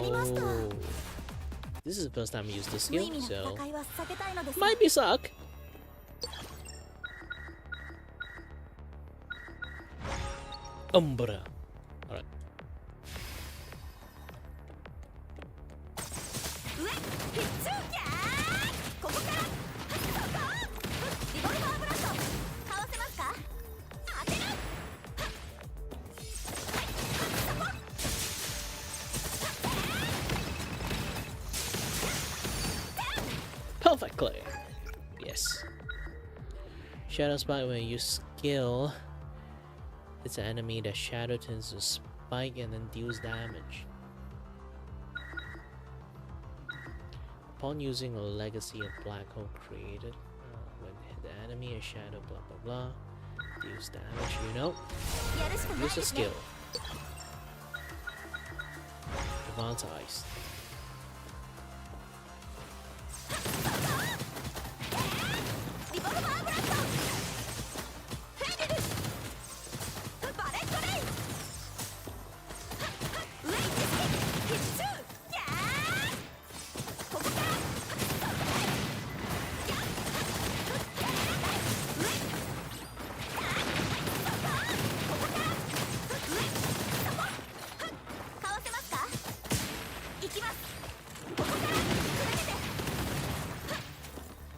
[SPEAKER 1] Oh, this is the first time I used this skill, so might be suck. Umbra. Alright. Perfectly. Yes. Shadow Spike, when you use skill, it's an enemy that shadow turns to spike and then deals damage. Upon using a legacy of black hole created, when the enemy is shadow, blah blah blah, deals damage, you know. Use a skill. Advanced Ice.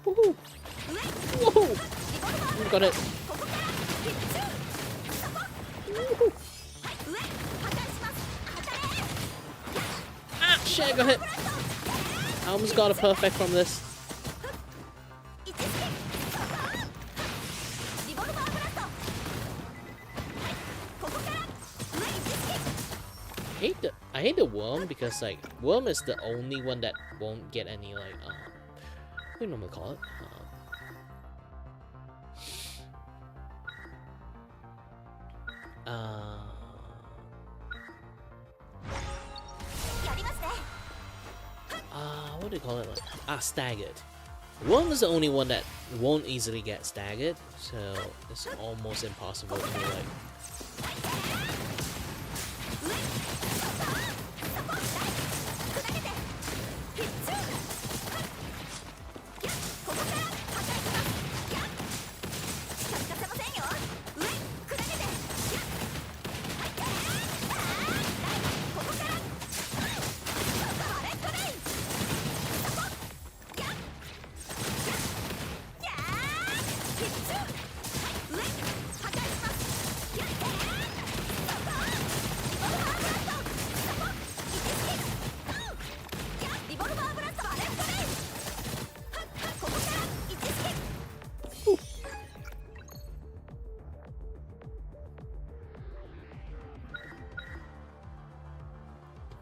[SPEAKER 1] Woohoo! Woohoo! Got it. Woohoo! Ah, shit, I got hit. I almost got a perfect from this. I hate the worm because like worm is the only one that won't get any like what do you normally call it? What do you call it? Like, staggered. Worm is the only one that won't easily get staggered, so it's almost impossible to like.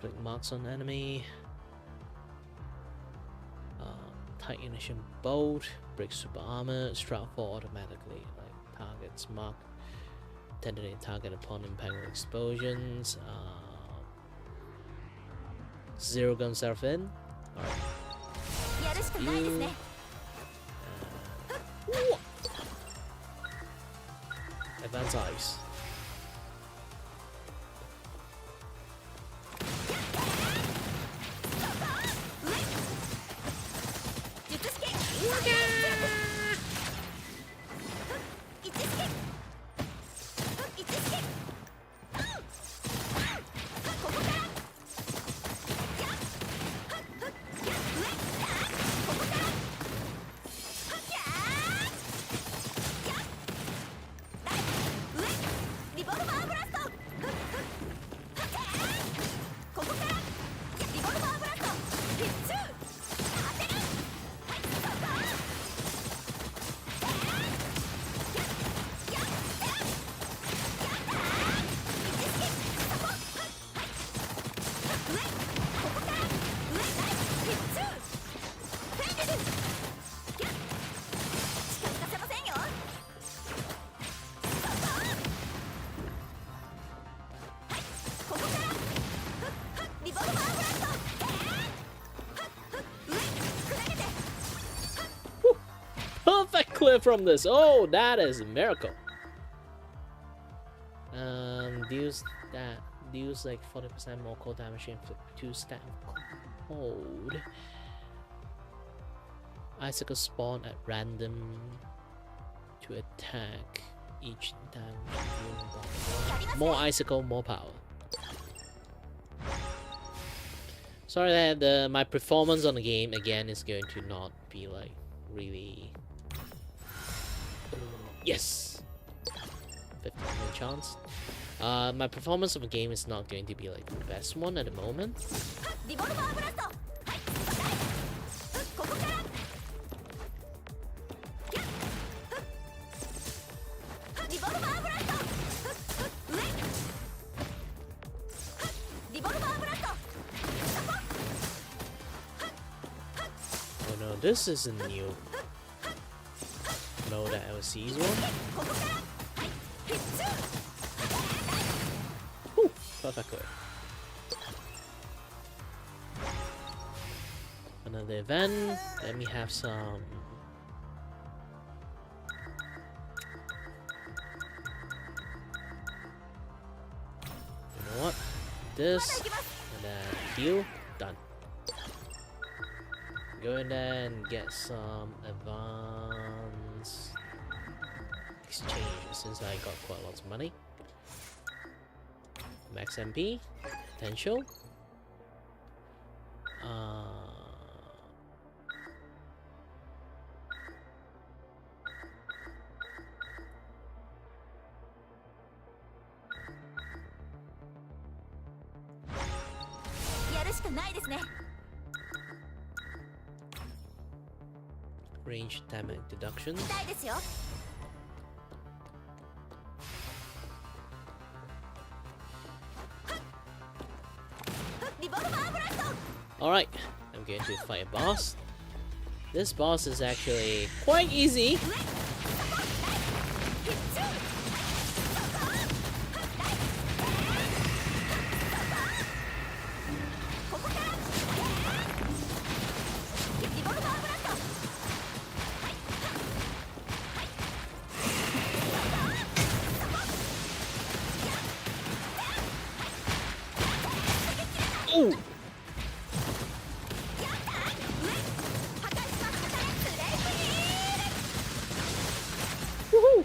[SPEAKER 1] Click marks on enemy. Titanician bolt, break super armor, strap 4 automatically. Like targets mark, detonate target upon impact with explosions. Zero gun Seraphim. Alright. You. Advance ice. Perfect clear from this. Oh, that is a miracle. Deals like 40% more cold damage and 2 stat cold. Icicle spawn at random to attack each damage. More icicle, more power. Sorry that my performance on the game again is going to not be like really. Yes, 50% chance. My performance of the game is not going to be like the best one at the moment. Oh no, this is a new mode that LC's one. Whew, perfectly. Another event. Let me have some. You know what? This and then heal. Done. Go in there and get some advanced exchange since I got quite lots of money. Max MP, potential. Range damage deduction.
[SPEAKER 3] 痛いですよ。
[SPEAKER 1] Alright, I'm going to fight a boss. This boss is actually quite easy. Ooh! Woohoo!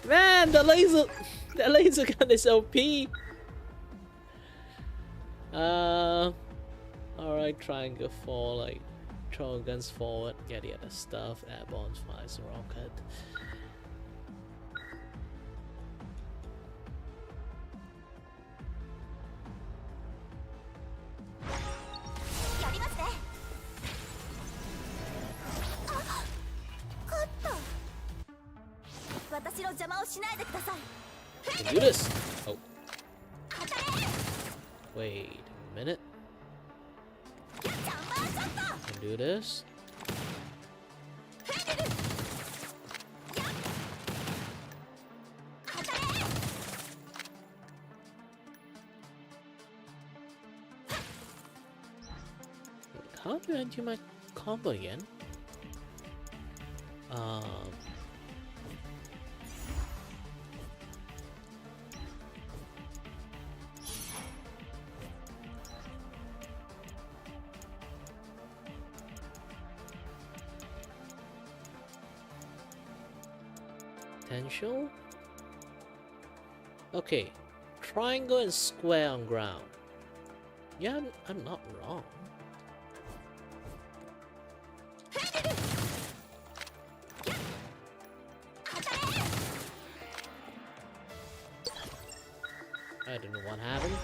[SPEAKER 1] Man, the laser gun is OP. Alright, triangle for like throw guns forward, get the other stuff, airborne flies, rocket. Can do this. Oh. Wait a minute. Can do this. How do I do my combo again? Potential. Okay, triangle and square on ground. Yeah, I'm not wrong. I don't know what happened.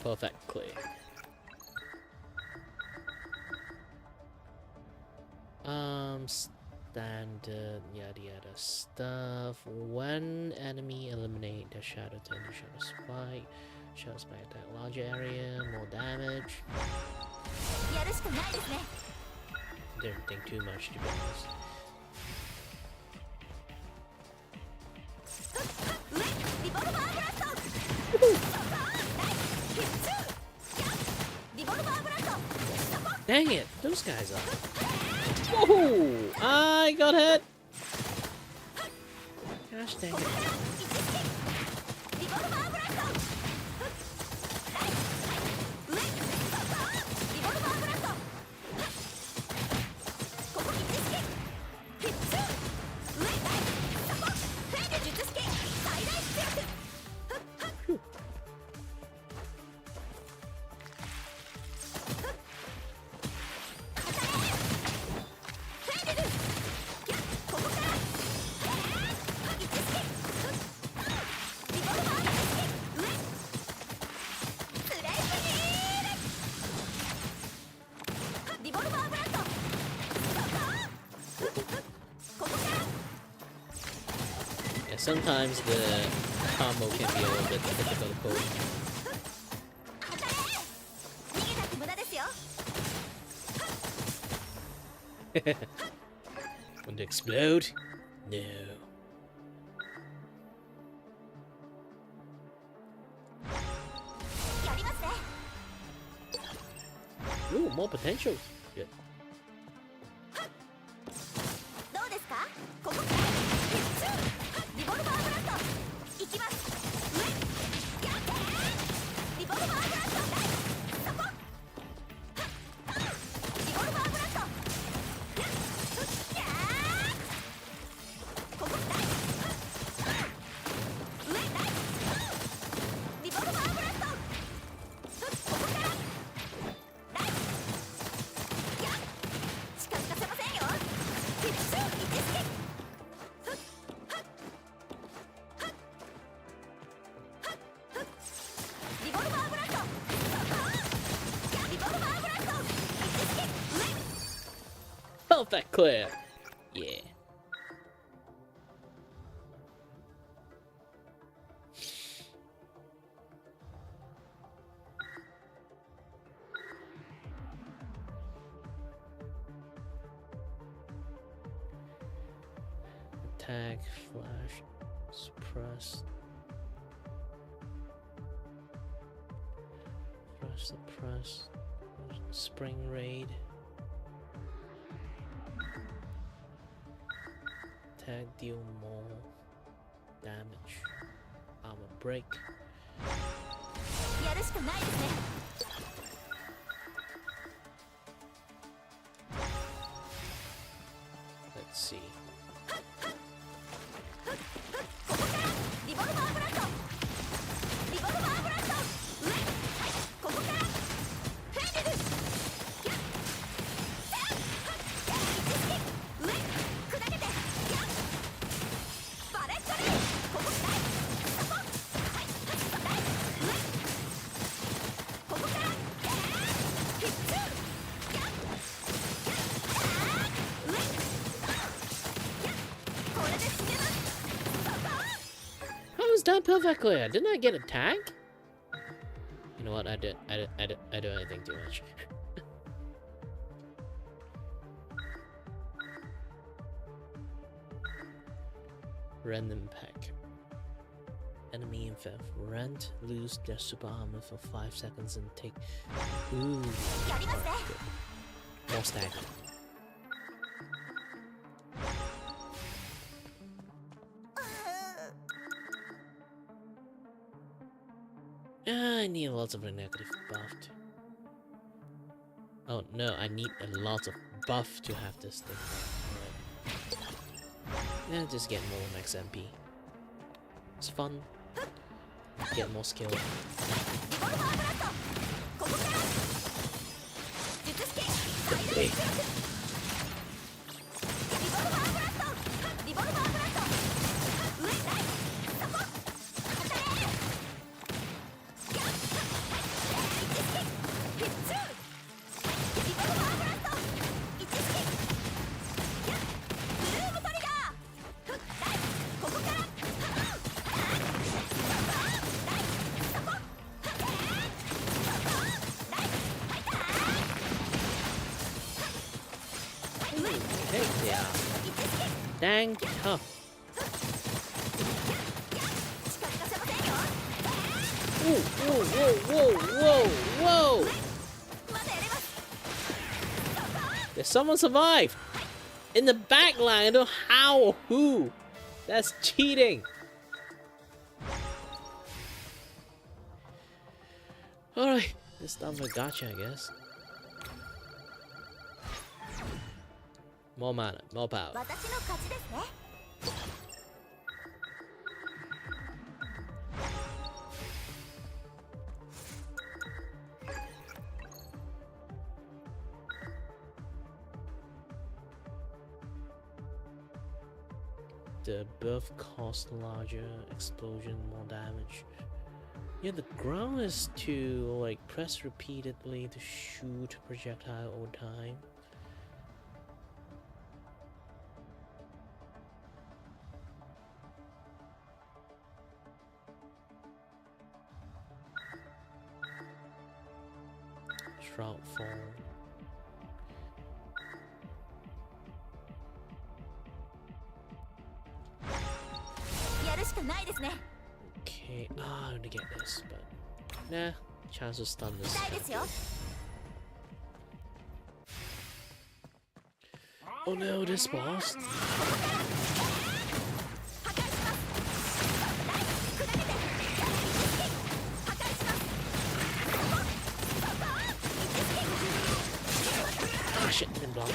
[SPEAKER 1] Perfectly. Standard yada yada stuff. When enemy eliminate the shadow turn to shadow spike. Shadow spike attack larger area, more damage. Didn't think too much to be honest. Dang it, those guys are. Whoa! I got hit! Gosh dang it. Yeah, sometimes the combo can be a little bit difficult to pull. Want to explode? No. Ooh, more potential. Good.
[SPEAKER 3] リボルバーブラストいきます。上やってリボルバーブラストそこリボルバーブラストやここ上リボルバーブラストここからや近づかせませんよ。一瞬一撃リボルバーブラストリボルバーブラスト一撃上
[SPEAKER 1] Perfect clear. Yeah. Attack, flash, suppress. Suppress. Spring raid. Attack, deal more damage. Armor break.
[SPEAKER 3] やるしかないですね。
[SPEAKER 1] Let's see.
[SPEAKER 3] ここからリボルバーブラストリボルバーブラスト上ここからフェンデルやっ一撃上砕けてやっバレットレイここからそこ上ここから必中やっ上これで死ねます。
[SPEAKER 1] How was that perfect clear? Didn't I get a tag? You know what? I don't anything too much. Random pack. Enemy info. Rent, lose their super armor for 5 seconds and take. Ooh.
[SPEAKER 3] やりますね。
[SPEAKER 1] More stack. I need lots of a negative buffed. Oh no, I need a lot of buff to have this thing. Right. Yeah, just get more max MP. It's fun. Get more skill.
[SPEAKER 3] リボルバーブラストここから術式最大出力リボルバーブラストリボルバーブラスト上ないそこ当たれやっ一式必中リボルバーブラスト一式やっブルームトリガーないここから
[SPEAKER 1] Hey, yeah. Dang tough. Whoa, whoa, whoa, whoa, whoa, whoa! Did someone survive? In the back line, I don't know how or who. That's cheating. Alright, this time for gotcha, I guess. More mana, more power.
[SPEAKER 3] 私の勝ちですね。
[SPEAKER 1] The buff costs larger explosion, more damage. Yeah, the ground is to like press repeatedly to shoot projectile all the time. Shroud fall. Okay, I want to get this, but nah, chance to stun this. Oh no, this boss. shit, didn't block.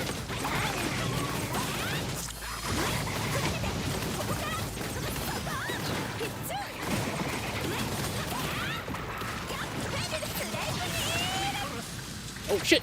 [SPEAKER 1] Oh shit!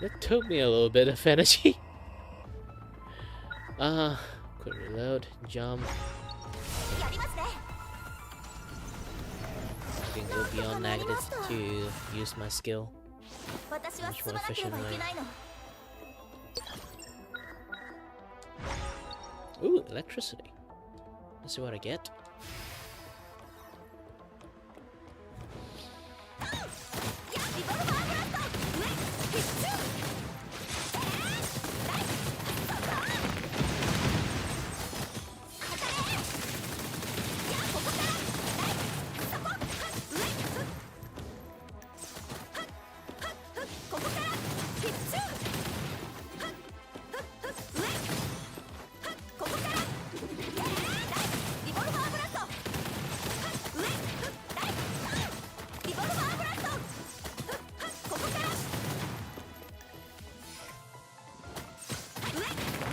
[SPEAKER 1] That took me a little bit of energy. Quick reload, jump. I can go beyond negative to use my skill much more efficiently. Ooh, electricity. Let's see what I get.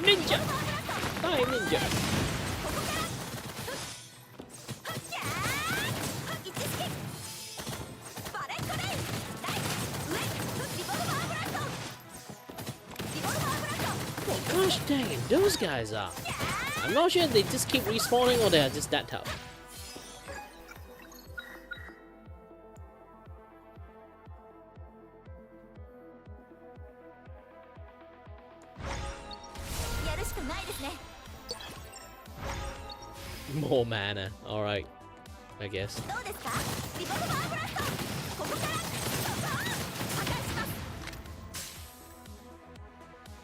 [SPEAKER 1] Ninja! Hi, ninja! Oh gosh dang it, those guys are! I'm not sure if they just keep respawning or they are just that tough. More mana, alright, I guess.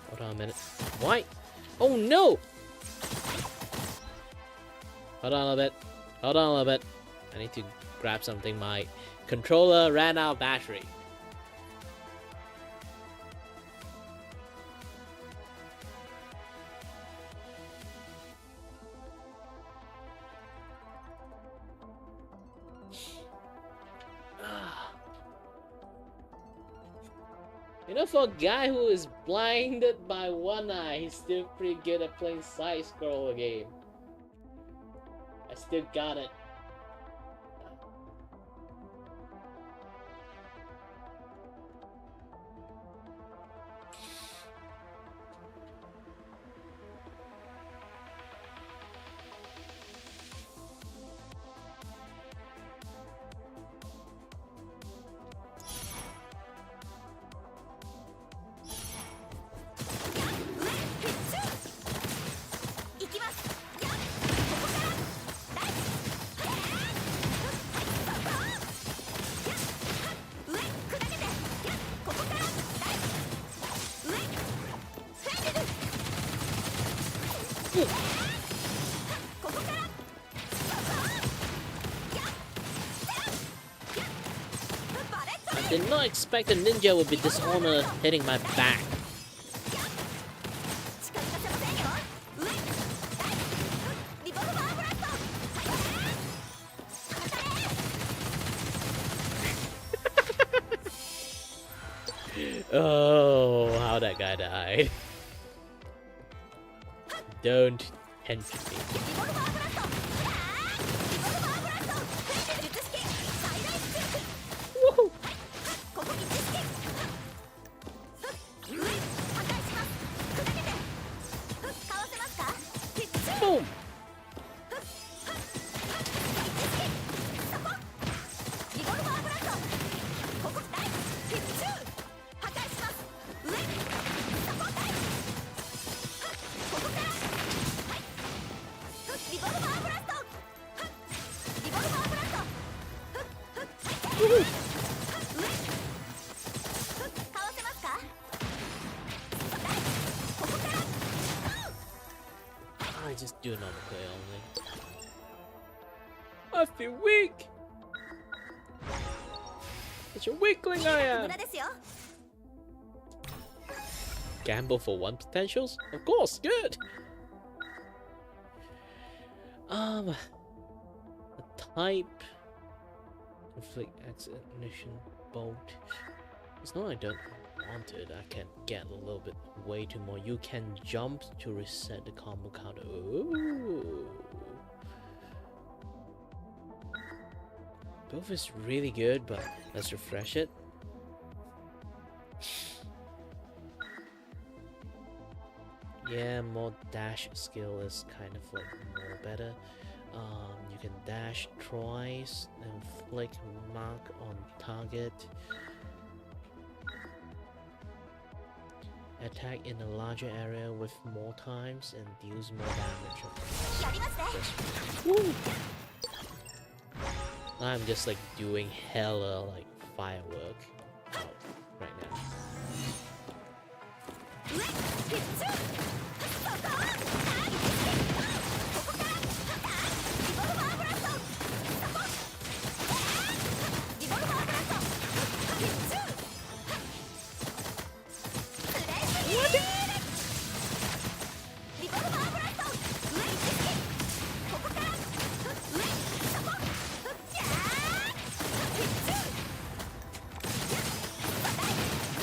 [SPEAKER 1] Hold on a minute. Why? Oh no! Hold on a little bit. Hold on a little bit. I need to grab something. My controller ran out of battery. You know, for a guy who is blinded by one eye, he's still pretty good at playing side-scroller game. I still got it. I did not expect a ninja would be dishonored hitting my back. Oh, how that guy died. Don't tempt me. Woohoo! Boom! I just do normal play only. I feel weak. Such a weakling I
[SPEAKER 3] 無
[SPEAKER 1] am!
[SPEAKER 3] 駄ですよ。
[SPEAKER 1] Gamble for one potentials? Of course, good! A type... Inflict exit ignition bolt. It's not I don't want it, I can get a little bit way too more. You can jump to reset the combo counter. Ooh. Both is really good, but let's refresh it. Yeah, more dash skill is kind of like more better. You can dash twice and flick mark on target. Attack in a larger area with more times and deals more damage.
[SPEAKER 3] やりますね。
[SPEAKER 1] Woo! I'm just like doing hella like firework out right now.
[SPEAKER 3] 上、必中。そこ。はい。ここから。リボルバーブラスト。そこ。リボルバーブラスト。必中。スレイスギー。リボルバーブラスト。上に突き。ここから。上。そこ。やー。必中。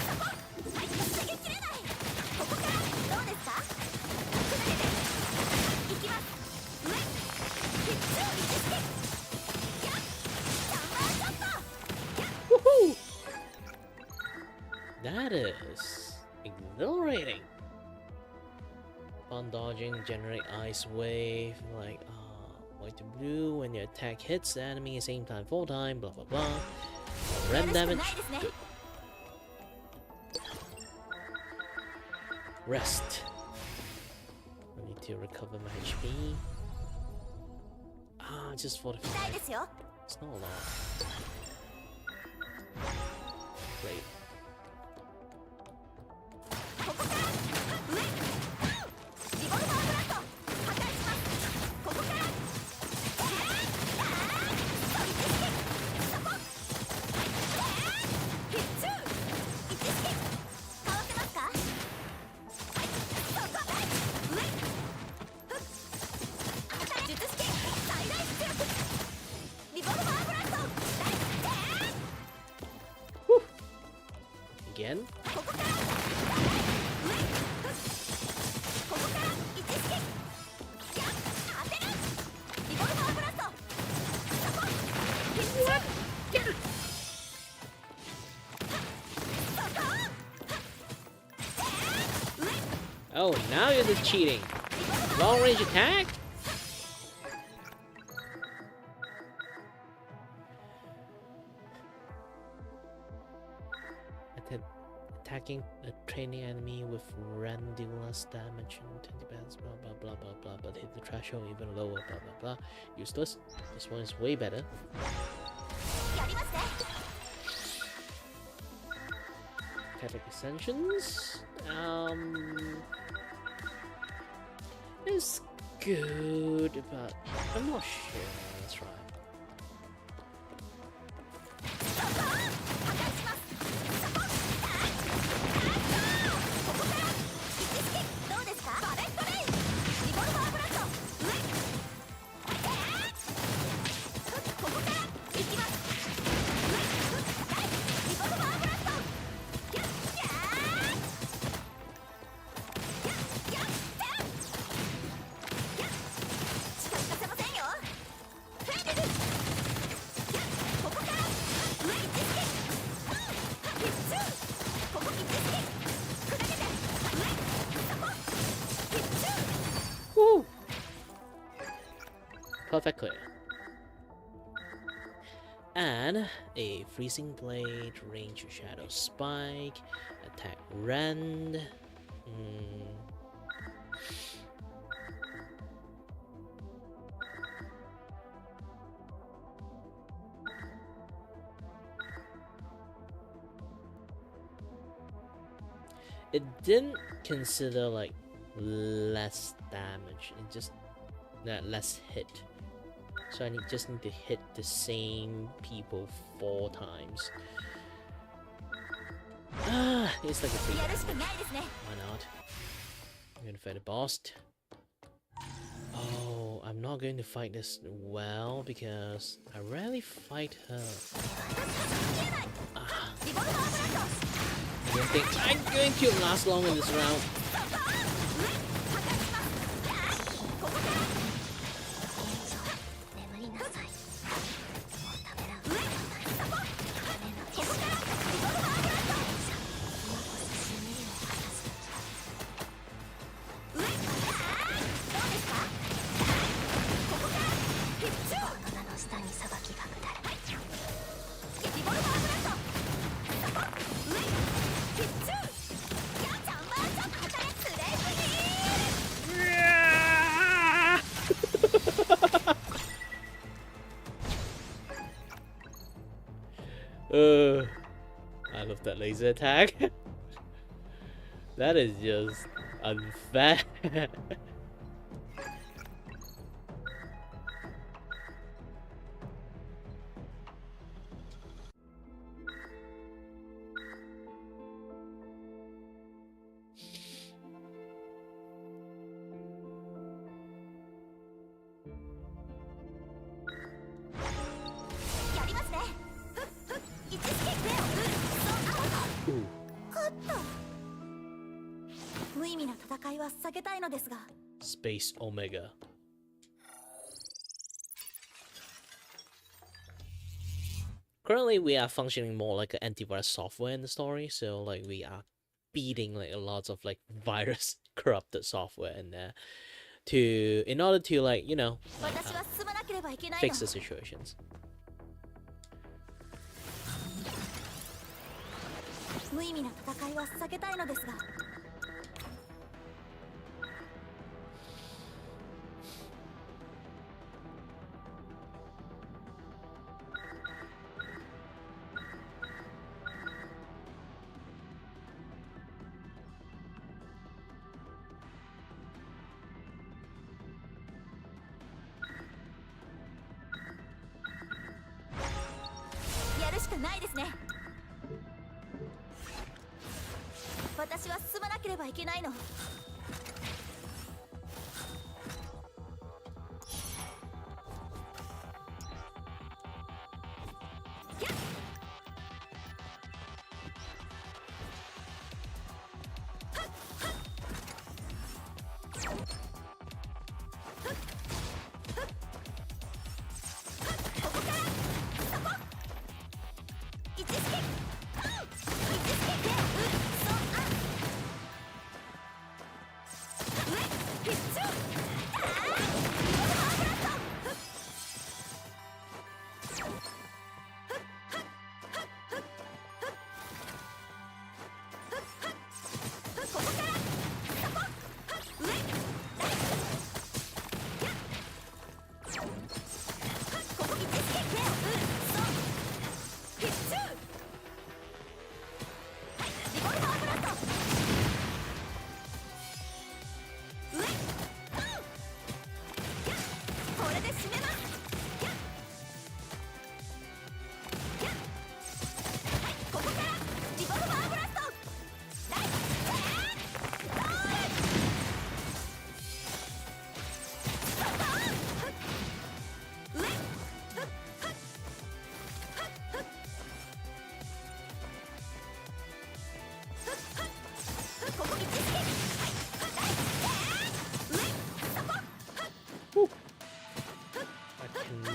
[SPEAKER 3] そこ。はい。逃げ切れない。ここからどうですか？砕けていきます。上必中一式。やっサンバーショット。
[SPEAKER 1] Woohoo! That is exhilarating. Fun dodging, generate ice wave, like white to blue. When your attack hits the enemy, same time, full time, blah blah blah. Red damage. Good. Rest. I need to recover my HP. Just
[SPEAKER 3] 痛い
[SPEAKER 1] 45.
[SPEAKER 3] ですよ。
[SPEAKER 1] It's not a lot. Great.
[SPEAKER 3] ここから上。リボルバーブラスト。破壊します。ここから。一式。そこ。必中一式。かわせますか？はい。そこ。上。ふっ。術式最大出力。リボルバーブラスト。
[SPEAKER 1] Again?
[SPEAKER 3] ここから上。ふっ。ここから一式。やっ当てる。リボルバーブラスト。そこ。必中。そこ。上。
[SPEAKER 1] Oh, now you're just cheating. Long range attack? Attacking a training enemy with randomless damage and 20 bands, blah blah blah blah blah, but hit the threshold even lower, blah blah blah. Useless. This one is way better.
[SPEAKER 3] やりますね。
[SPEAKER 1] Catholic Ascensions. It's good, but I'm not sure. Let's try.
[SPEAKER 3] そこ。破壊します。そこ。ここから一式。どうですか？バレットレイ。リボルバーブラスト。上。ここから行きます。上。リボルバーブラスト。やっやー。やっやっやっ。近づかせませんよ。フェイデル。やっここから上一式。必中。ここ一式。砕けて上。そこ。必中。
[SPEAKER 1] Woo! Perfectly. And a freezing blade, range shadow spike, attack rend. It didn't consider like less damage, it just less hit. So I just need to hit the same people 4 times. It's like a free
[SPEAKER 3] やるしかないですね。
[SPEAKER 1] Why not? I'm gonna fight the boss. Oh, I'm not going to fight this well because I rarely fight her. Ah. I don't think I'm going to last long in this round. I love that laser attack. That is just unfair. Ooh.
[SPEAKER 3] 無意味な戦いは避けたいのですが。
[SPEAKER 1] Space Omega. Currently, we are functioning more like an antivirus software in the story, so like we are beating like a lot of like virus corrupted software in there in order to like fix the situations.
[SPEAKER 3] 無意味な戦いは避けたいのですが。 やるしかないですね。 私は進まなければいけないの。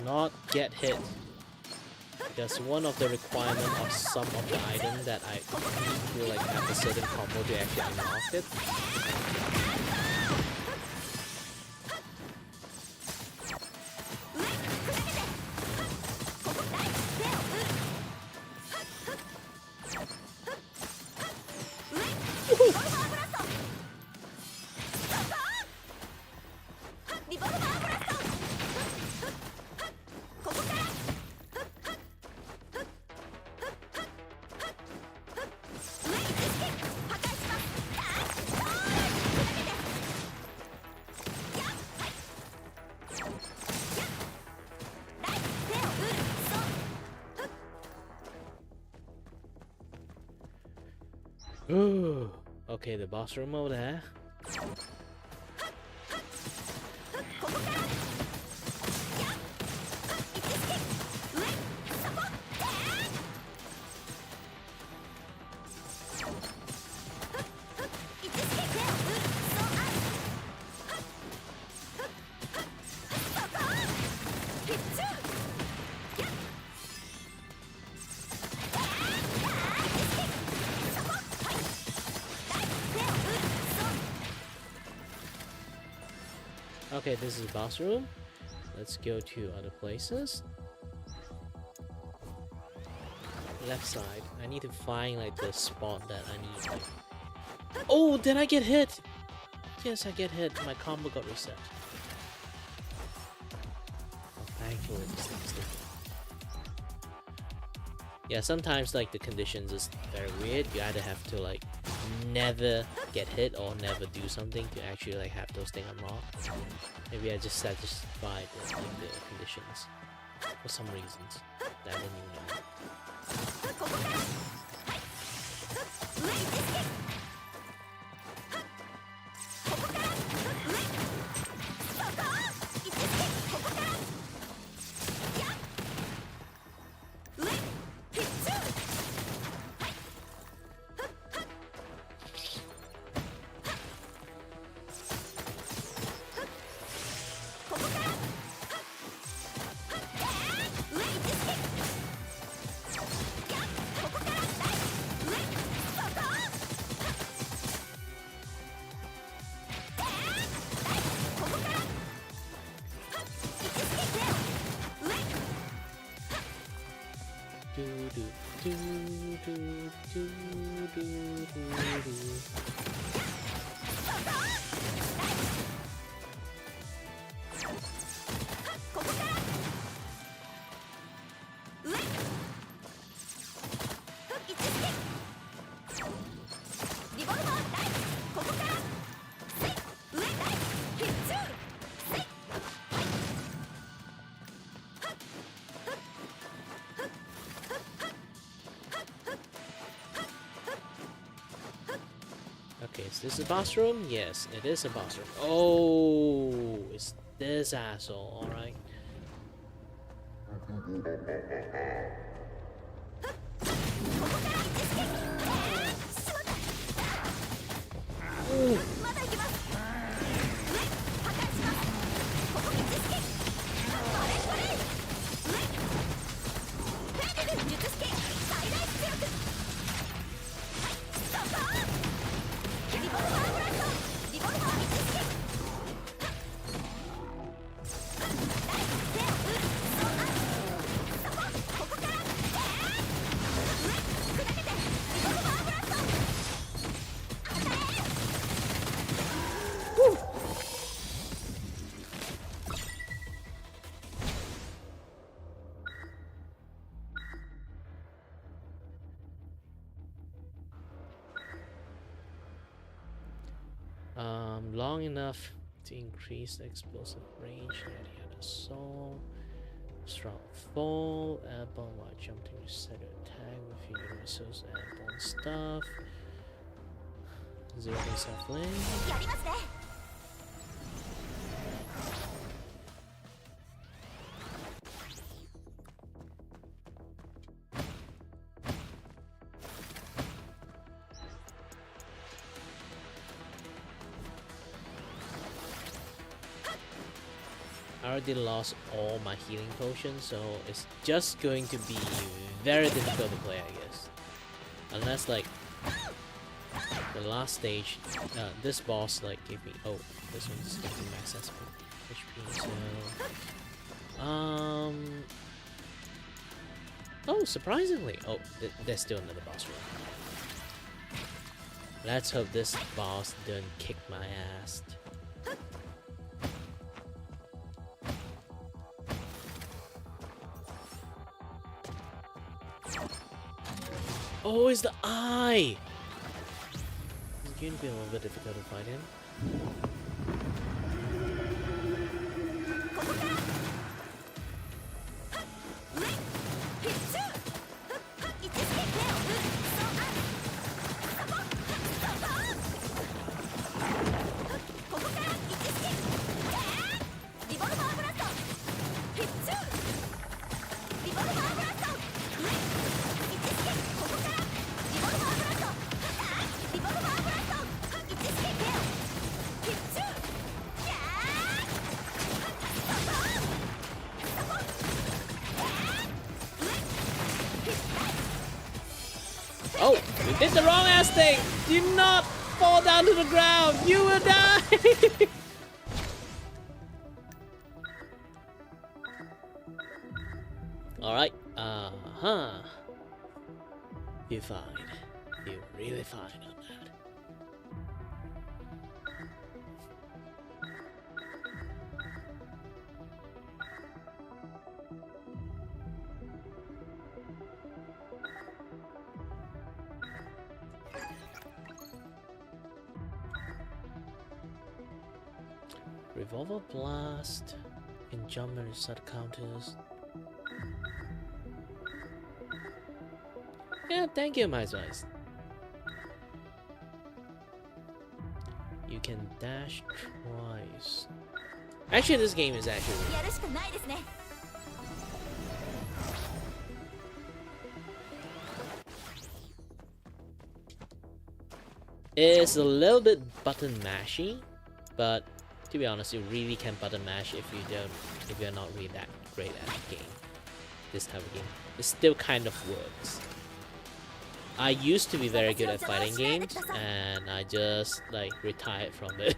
[SPEAKER 1] Not get hit because one of the requirements of some of the items that I feel like have a certain combo to actually unlock it. Ooh. Okay, the boss room over there. Okay, this is the boss room. Let's go to other places. Left side. I need to find like the spot that I need. Like... Oh, did I get hit? Yes, I get hit. My combo got reset. Oh, thankfully, this thing's different. Yeah, sometimes like the conditions is very weird. You either have to like never get hit or never do something to actually like have those things unlocked. Maybe I just satisfied with like the conditions for some reasons that I didn't even know. Okay, is this a boss room? Yes, it is a boss room. Oh, it's this asshole, alright. Long enough to increase the explosive range. Yada yada. So strong fall, airborne while jumping, reset your attack with your resources, airborne stuff. Zero self lane. I already lost all my healing potions, so it's just going to be very difficult to play, I guess. Unless like the last stage, this boss like gave me, oh, this one's giving me max HP, so oh, surprisingly, oh, there's still another boss room. Let's hope this boss doesn't kick my ass. Oh, it's the eye! It's going to be a little bit difficult to fight him. Oh, you did the wrong ass thing! Do not fall down to the ground! You will die! Alright, You're fine. You're really fine on that. Revolver blast in jump and reset counters. Yeah, thank you, my spice. You can dash twice. Actually, this game is actually.
[SPEAKER 3] やるしかないですね。
[SPEAKER 1] It's a little bit button mashy, but to be honest, you really can button mash if you're not really that great at the game. This type of game, it still kind of works. I used to be very good at fighting games, and I just like retired from it.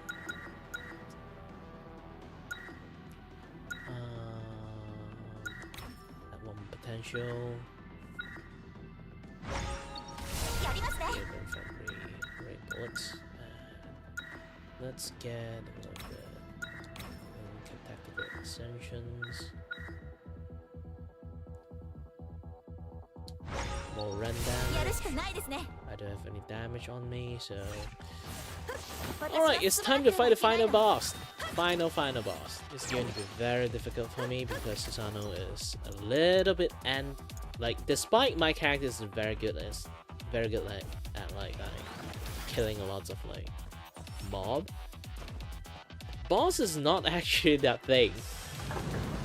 [SPEAKER 1] That one potential.
[SPEAKER 3] やりますね。
[SPEAKER 1] Red bullets. And let's get a little bit. Activate ascensions. More run
[SPEAKER 3] やる
[SPEAKER 1] damage.
[SPEAKER 3] しかないですね。
[SPEAKER 1] I don't have any damage on me, so. Alright, it's time to fight the final boss. Final boss. It's going to be very difficult for me because Susano is a little bit despite my character is very good at killing a lot of like mob. Boss is not actually that thing.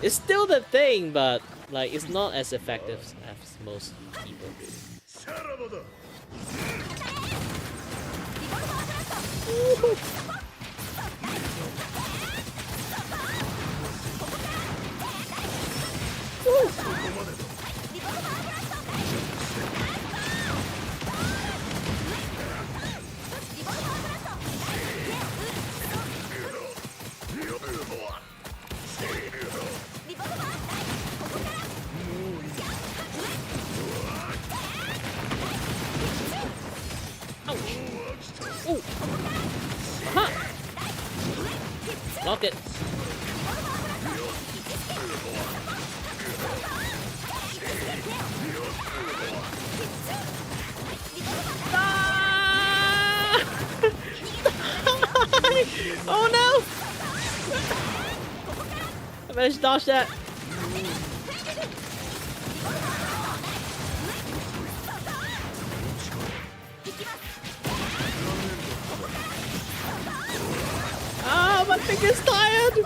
[SPEAKER 1] It's still the thing, but like it's not as effective as most people do. Ooh. Huh. Lock it. Ah! Oh no! I managed to dodge that. My finger's tired!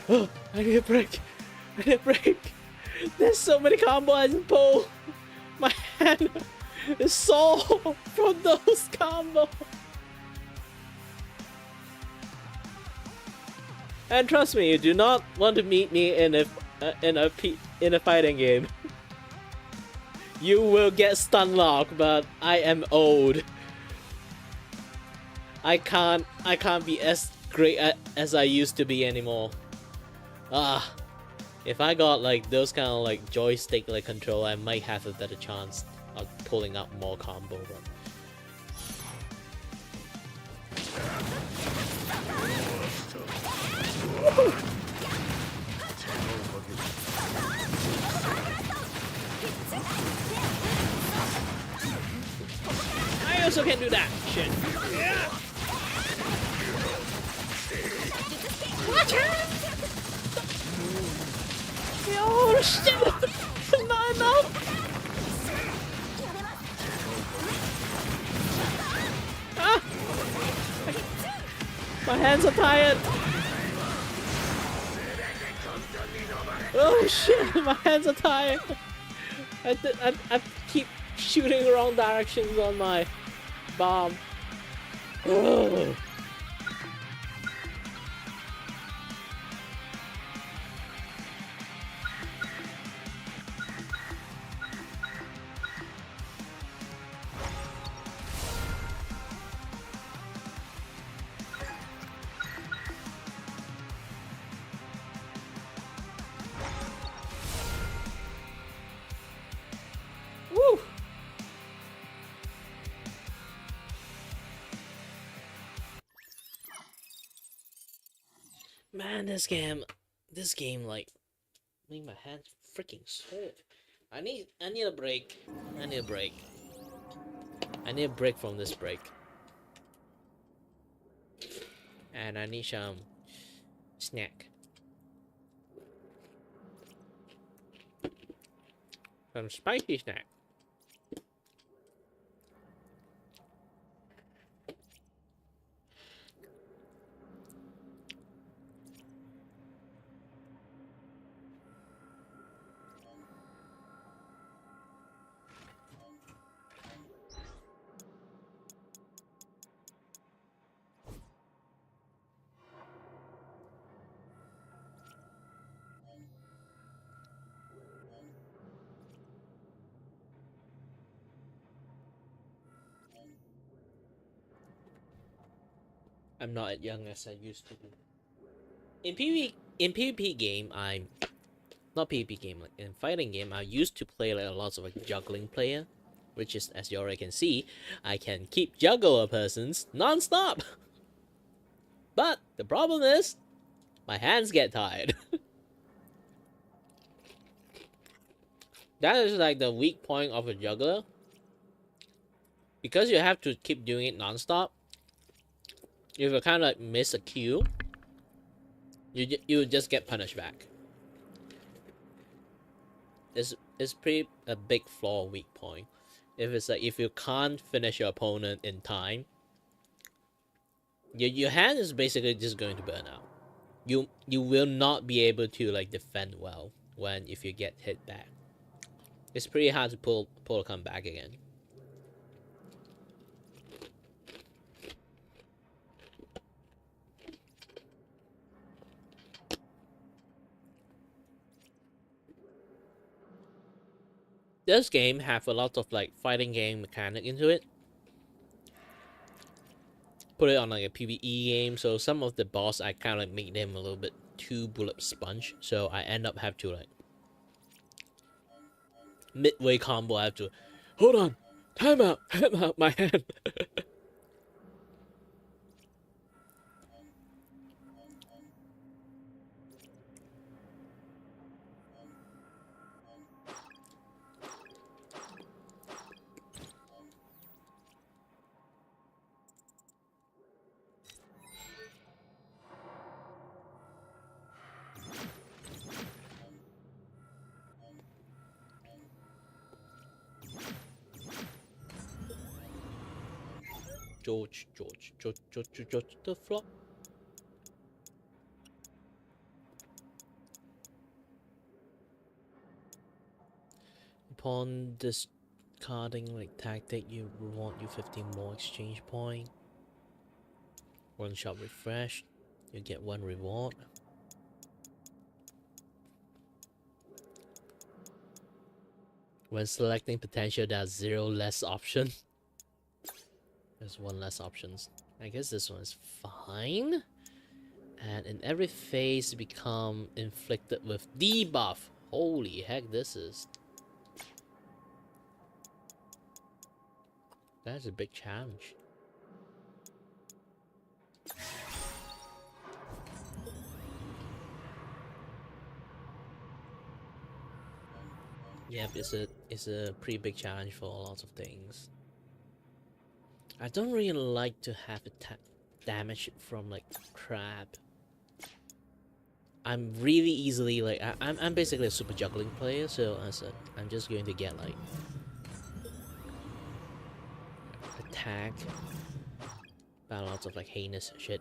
[SPEAKER 1] Oh, I need a break. I need a break. There's so many combos I can pull. My hand is sore from those combos. And trust me, you do not want to meet me in a fighting game. You will get stun lock, but I am old. I can't be as great as I used to be anymore. If I got like those kind of like joystick like control, I might have a better chance of pulling up more combo. But... I also can do that shit. Yeah. Watch out! Oh shit! Not enough! Ah! My hands are tired! Oh shit! My hands are tired! I keep shooting wrong directions on my bomb. Oh. Man, this game like make my hands freaking sore. I need a break. I need a break. I need a break from this break. And I need some snack. Some spicy snack. I'm not as young as I used to be. In PvP game, I'm not PvP game, like in fighting game, I used to play like lots of like juggling player, which is, as you already can see, I can keep juggle a person's non-stop. But the problem is, my hands get tired. That is like the weak point of a juggler. Because you have to keep doing it non-stop, if you kind of like miss a cue, you just get punished back. It's pretty a big flaw, weak point. If it's like if you can't finish your opponent in time, your hand is basically just going to burn out. You will not be able to like defend well when if you get hit back. It's pretty hard to pull a comeback again. This game have a lot of like fighting game mechanic into it. Put it on like a PvE game, so some of the boss I kind of like make them a little bit too bullet sponge, so I end up have to like midway combo I have to hold on, time out my hand. George the flop. Upon discarding like tactic, you reward you 15 more exchange point. One shot refresh, you get 1 reward. When selecting potential, there's 0 less option. There's 1 less options. I guess this one is fine. And in every phase, become inflicted with debuff. Holy heck, this is... That's a big challenge. Yep, it's a pretty big challenge for a lot of things. I don't really like to have damage from like crab. I'm really easily like I'm basically a super juggling player, so as I'm just going to get like attacked by lots of like heinous shit.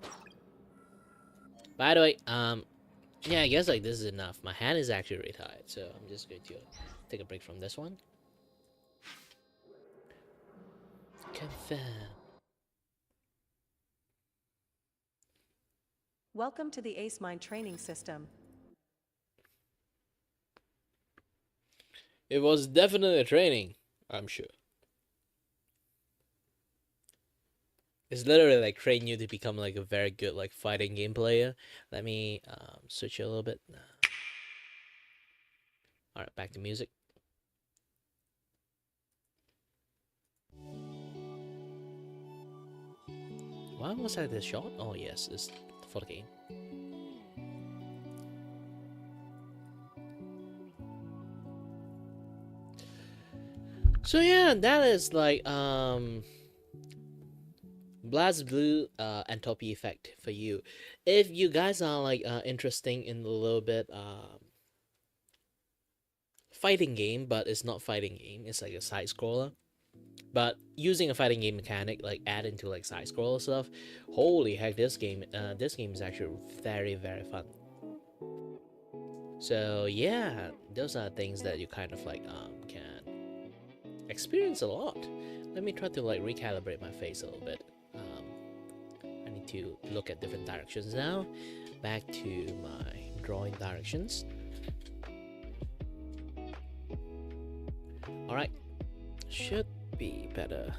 [SPEAKER 1] By the way, yeah, I guess like this is enough. My hand is actually really tired, so I'm just going to take a break from this one. Confirm.
[SPEAKER 2] Welcome to the Ace Mind training system.
[SPEAKER 1] It was definitely a training, I'm sure. It's literally like train you to become like a very good like fighting game player. Let me switch it a little bit. Alright, back to music. Why was I this short? Oh yes, it's for the game. So yeah, that is like Blast Blue entropy effect for you. If you guys are like interested in a little bit fighting game, but it's not fighting game, it's like a side scroller. But using a fighting game mechanic, like add into like side scroller stuff, holy heck, this game is actually very very fun. So yeah, those are things that you kind of like can experience a lot. Let me try to like recalibrate my face a little bit. I need to look at different directions now. Back to my drawing directions. Alright, should be better.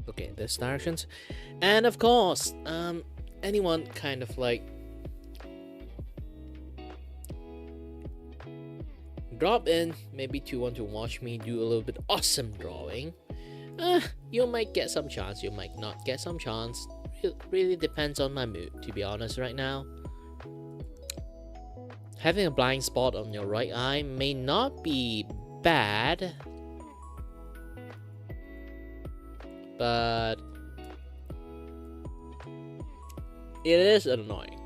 [SPEAKER 1] Okay, this directions. And of course, anyone kind of like drop in, maybe to want to watch me do a little bit awesome drawing. You might get some chance, you might not get some chance. It really depends on my mood, to be honest right now. Having a blind spot on your right eye may not be bad, but it is annoying.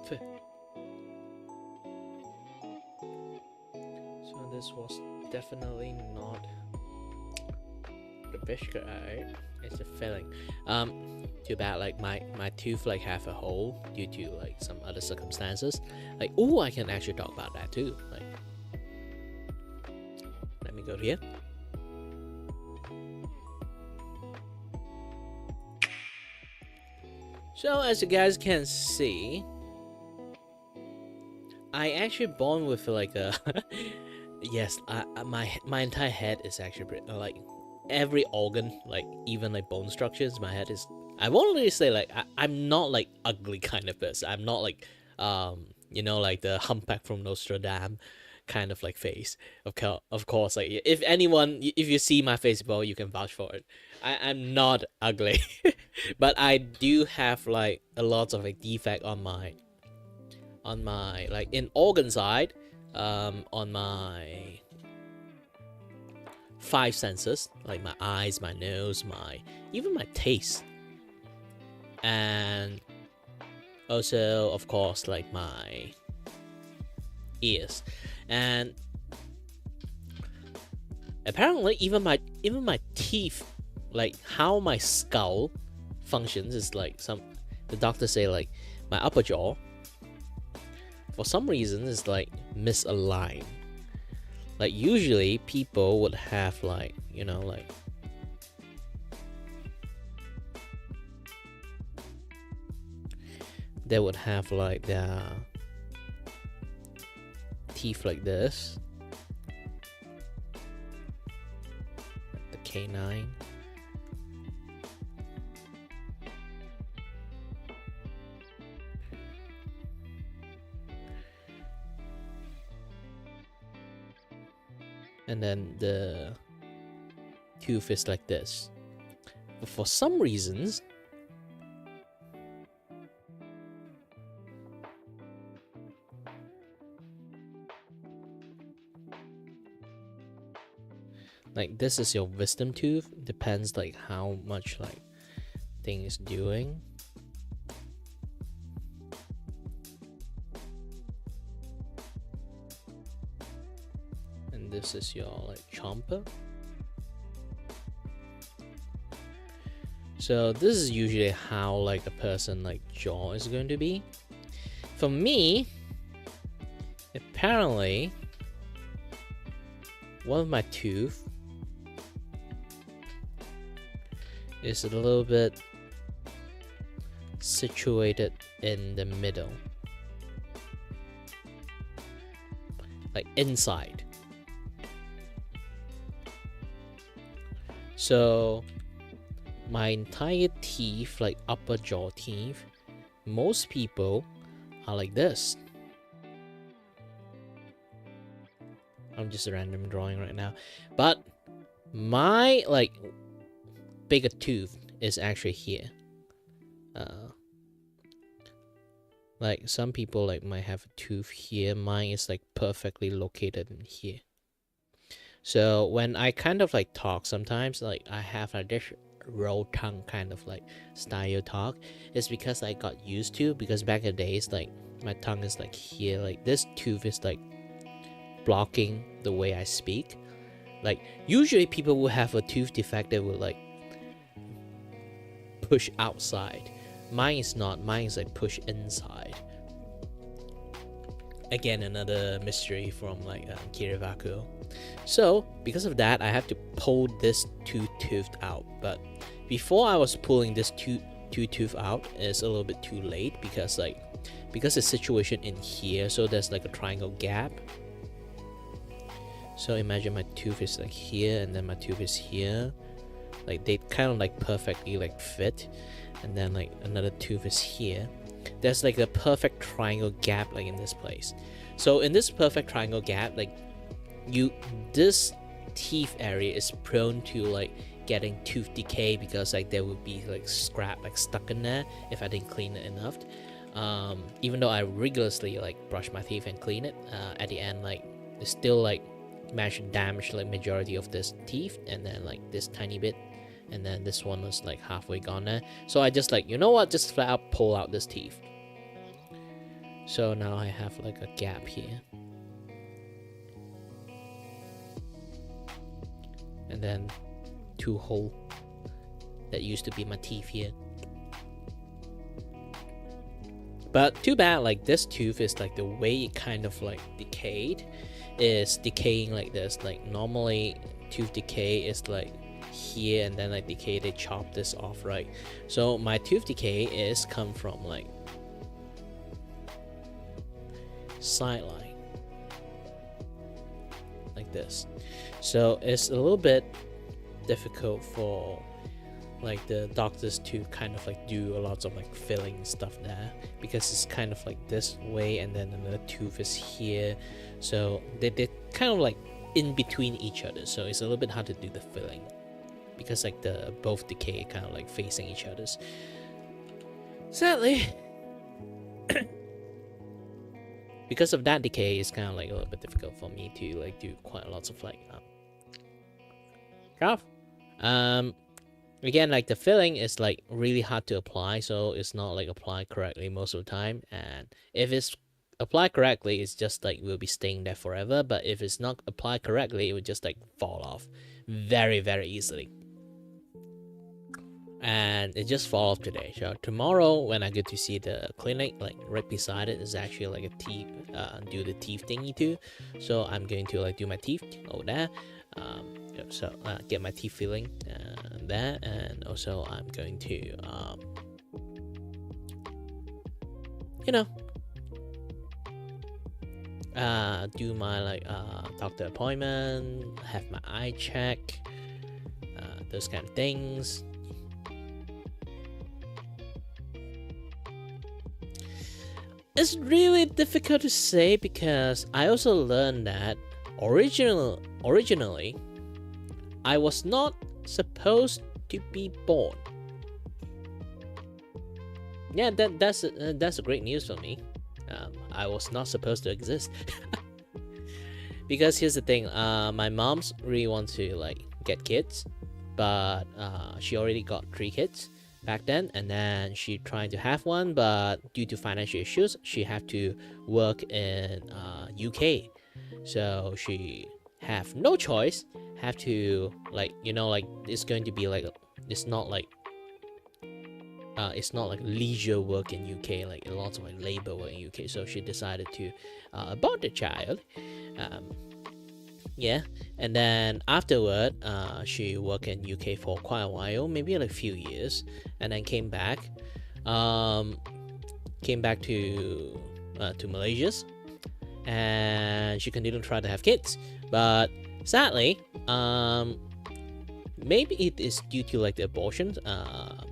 [SPEAKER 1] So this was definitely not the best guy. It's a filling. Too bad. Like my tooth like have a hole due to like some other circumstances. Like, oh, I can actually talk about that too. Like, let me go here. So as you guys can see, I actually born with like a yes, my entire head is actually like every organ, like even like bone structures. My head is. I won't really say like I'm not like ugly kind of person. I'm not like you know, like the humpback from Nostradamus kind of like face. Of course, like if you see my face, well, you can vouch for it. I'm not ugly, but I do have like a lot of like defect on my like in organ side, on my 5 senses, like my eyes, my nose, even my taste, and also of course like my ears, and apparently even my teeth, like how my skull functions is like the doctors say like my upper jaw for some reason is like misaligned. Like usually people would have like, you know, like they would have like their teeth like this, the canine. And then the tooth is like this. But for some reasons, like this is your wisdom tooth. Depends like how much like thing is doing. And this is your like chomper. So this is usually how like a person like jaw is going to be. For me, apparently one of my tooth is a little bit situated in the middle, like inside. So my entire teeth, like upper jaw teeth, most people are like this. I'm just a random drawing right now, but my like bigger tooth is actually here. like some people like might have a tooth here. Mine is like perfectly located in here. So when I kind of like talk sometimes, like I have like this roll tongue kind of like style talk. It's because I got used to, because back in the days like my tongue is like here, like this tooth is like blocking the way I speak. Like usually people who have a tooth defect, they will like push outside. Mine is not. Mine is like push inside. Again, another mystery from like Kiray Vacuo. So because of that, I have to pull this two tooth out. But before I was pulling this two tooth out, it's a little bit too late, because the situation in here, so there's like a triangle gap. So imagine my tooth is like here, and then my tooth is here. Like they kind of like perfectly like fit, and then like another tooth is here. There's like a perfect triangle gap like in this place. So in this perfect triangle gap, like this teeth area is prone to like getting tooth decay, because like there would be like scrap like stuck in there if I didn't clean it enough. Even though I rigorously like brush my teeth and clean it, at the end like it's still like managed to damage like majority of this teeth, and then like this tiny bit, and then this one was like halfway gone there. So I just like, you know what, just flat out pull out this teeth. So now I have like a gap here, and then two hole that used to be my teeth here. But too bad, like this tooth is like the way it kind of like decayed is decaying like this. Like normally tooth decay is like here, and then like decay, they chop this off, right? So my tooth decay is come from like sideline like this. So it's a little bit difficult for like the doctors to kind of like do a lot of like filling stuff there, because it's kind of like this way, and then another tooth is here, so they're kind of like in between each other. So it's a little bit hard to do the filling, because like the both decay kind of like facing each other's. Sadly, because of that decay, it's kind of like a little bit difficult for me to like do quite a lot of like stuff. Again, like the filling is like really hard to apply, so it's not like applied correctly most of the time. And if it's applied correctly, it's just like will be staying there forever. But if it's not applied correctly, it would just like fall off very, very easily. And it just fall off today. So tomorrow when I go to see the clinic, like right beside it is actually like a teeth, do the teeth thingy too. So I'm going to like do my teeth over there. So get my teeth filling there, and also I'm going to do my like doctor appointment, have my eye check, those kind of things. It's really difficult to say, because I also learned that originally I was not supposed to be born. Yeah, that's a great news for me. I was not supposed to exist. Because here's the thing, my mom's really wants to like get kids, but she already got 3 kids back then, and then she tried to have one, but due to financial issues she had to work in UK, so she have no choice, have to like it's going to be like it's not like leisure work in UK, like lots of like labor work in UK. So she decided to abort the child. Yeah, and then afterward she worked in UK for quite a while, maybe like a few years, and then came back to Malaysia, and she continued to try to have kids, but sadly maybe it is due to like the abortions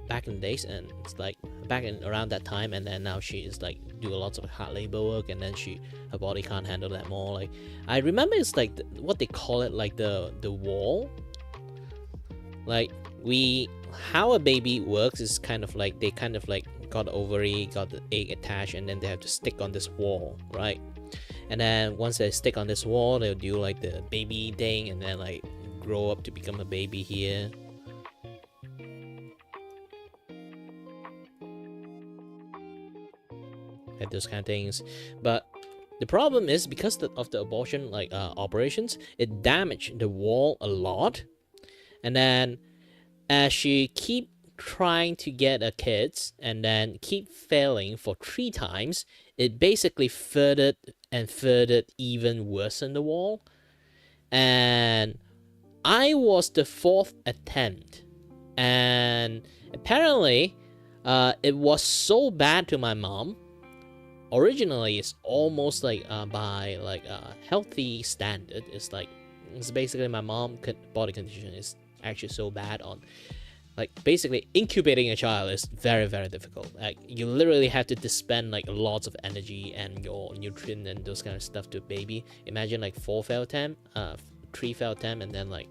[SPEAKER 1] back in the days, and it's like back in around that time, and then now she is like do a lot of hard labor work, and then her body can't handle that more. Like I remember it's like what they call it, like the wall, like we how a baby works is kind of like they kind of like got the ovary, got the egg attached, and then they have to stick on this wall, right? And then once they stick on this wall, they'll do like the baby thing, and then like grow up to become a baby here. And those kind of things. But the problem is because of the abortion like operations, it damaged the wall a lot. And then as she keep trying to get a kids and then keep failing for 3 times, it basically furthered and furthered even worse in the wall. And I was the 4th attempt, and apparently it was so bad to my mom. Originally it's almost like by like a healthy standard, it's basically my mom body condition is actually so bad on like basically incubating a child is very, very difficult. Like you literally have to spend like lots of energy and your nutrient and those kind of stuff to a baby. Imagine like 4 failed attempt, 3 failed attempt, and then like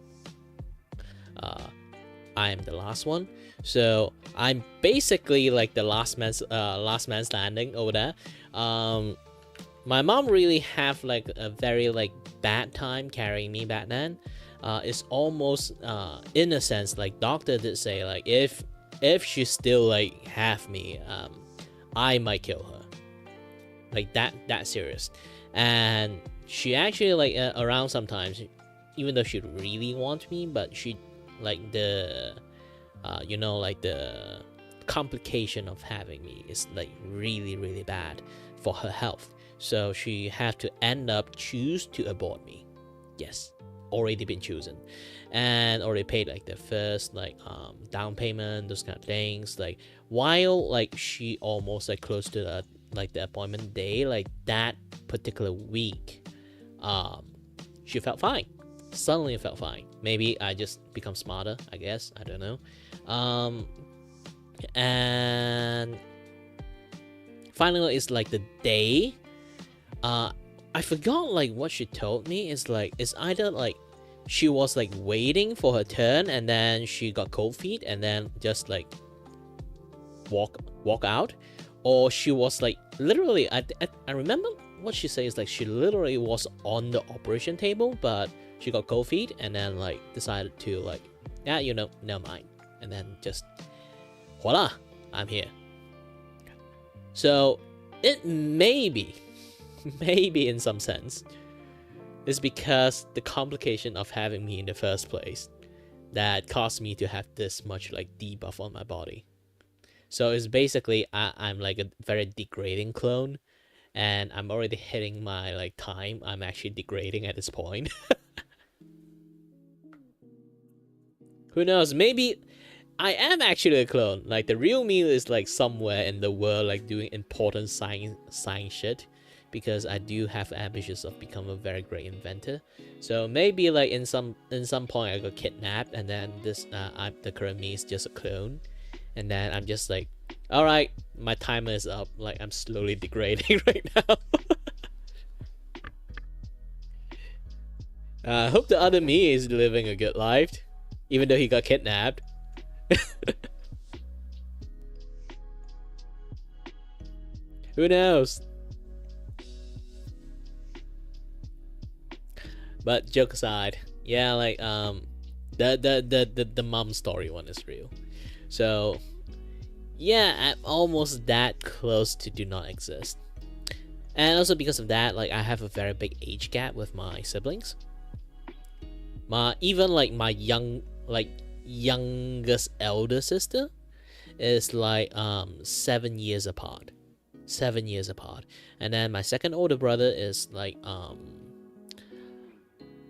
[SPEAKER 1] I am the last one, so I'm basically like the last man standing over there. My mom really have like a very like bad time carrying me back then. It's almost in a sense like doctor did say like if she still like have me, I might kill her, like that serious. And she actually like around sometimes, even though she really wants me, but she like the you know, like the complication of having me is like really, really bad for her health, so she had to end up choose to abort me. Yes, already been chosen, and already paid like the first like down payment, those kind of things. Like while like she almost like close to the like the appointment day, like that particular week, she felt fine. Suddenly felt fine. Maybe I just become smarter, I guess, I don't know. And finally it's like the day, I forgot like what she told me. Is like it's either like she was like waiting for her turn and then she got cold feet and then just like walk out, or she was like literally I remember what she says, like she literally was on the operation table, but she got cold feet and then like decided to like, yeah, you know, never mind, and then just voila, I'm here. So it maybe in some sense is because the complication of having me in the first place that caused me to have this much like debuff on my body. So it's basically I'm like a very degrading clone, and I'm already hitting my like time. I'm actually degrading at this point. Who knows, maybe I am actually a clone. Like the real me is like somewhere in the world like doing important science shit, because I do have ambitions of becoming a very great inventor. So maybe like in some point I got kidnapped, and then this the current me is just a clone, and then I'm just like, all right, my timer is up. Like I'm slowly degrading right now. I hope the other me is living a good life, even though he got kidnapped. Who knows? But joke aside, yeah, like the mom story one is real. So yeah, I'm almost that close to do not exist. And also because of that, like I have a very big age gap with my siblings. Even like my youngest elder sister is like 7 years apart. 7 years apart. And then my second older brother is like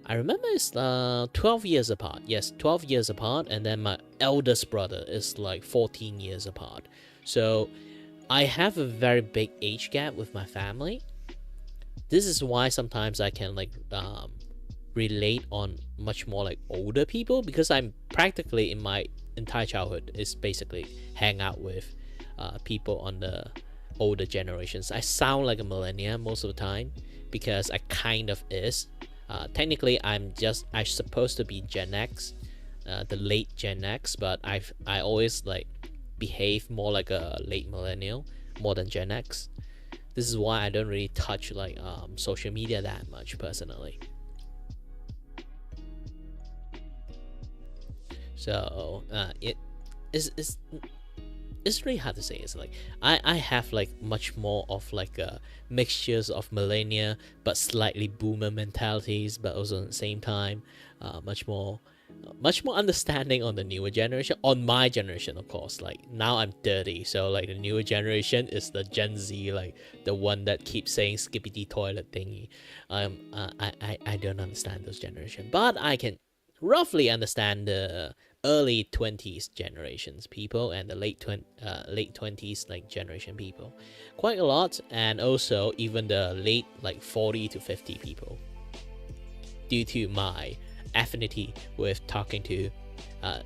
[SPEAKER 1] I remember it's 12 years apart. Yes, 12 years apart. And then my eldest brother is like 14 years apart. So I have a very big age gap with my family. This is why sometimes I can like relate on much more like older people, because I'm practically in my entire childhood is basically hang out with people on the older generations. I sound like a millennial most of the time because I kind of is. Technically I'm supposed to be Gen X, the late Gen X, but I always like behave more like a late millennial more than Gen X. This is why I don't really touch like social media that much personally. So it's really hard to say. It's like I have like much more of like a mixtures of millennia but slightly boomer mentalities, but also at the same time much more understanding on the newer generation, on my generation, of course. Like now I'm 30, so like the newer generation is the Gen Z, like the one that keeps saying skippity toilet thingy. I don't understand those generation, but I can roughly understand the early 20s generations people and the late 20s like generation people quite a lot, and also even the late like 40 to 50 people, due to my affinity with talking to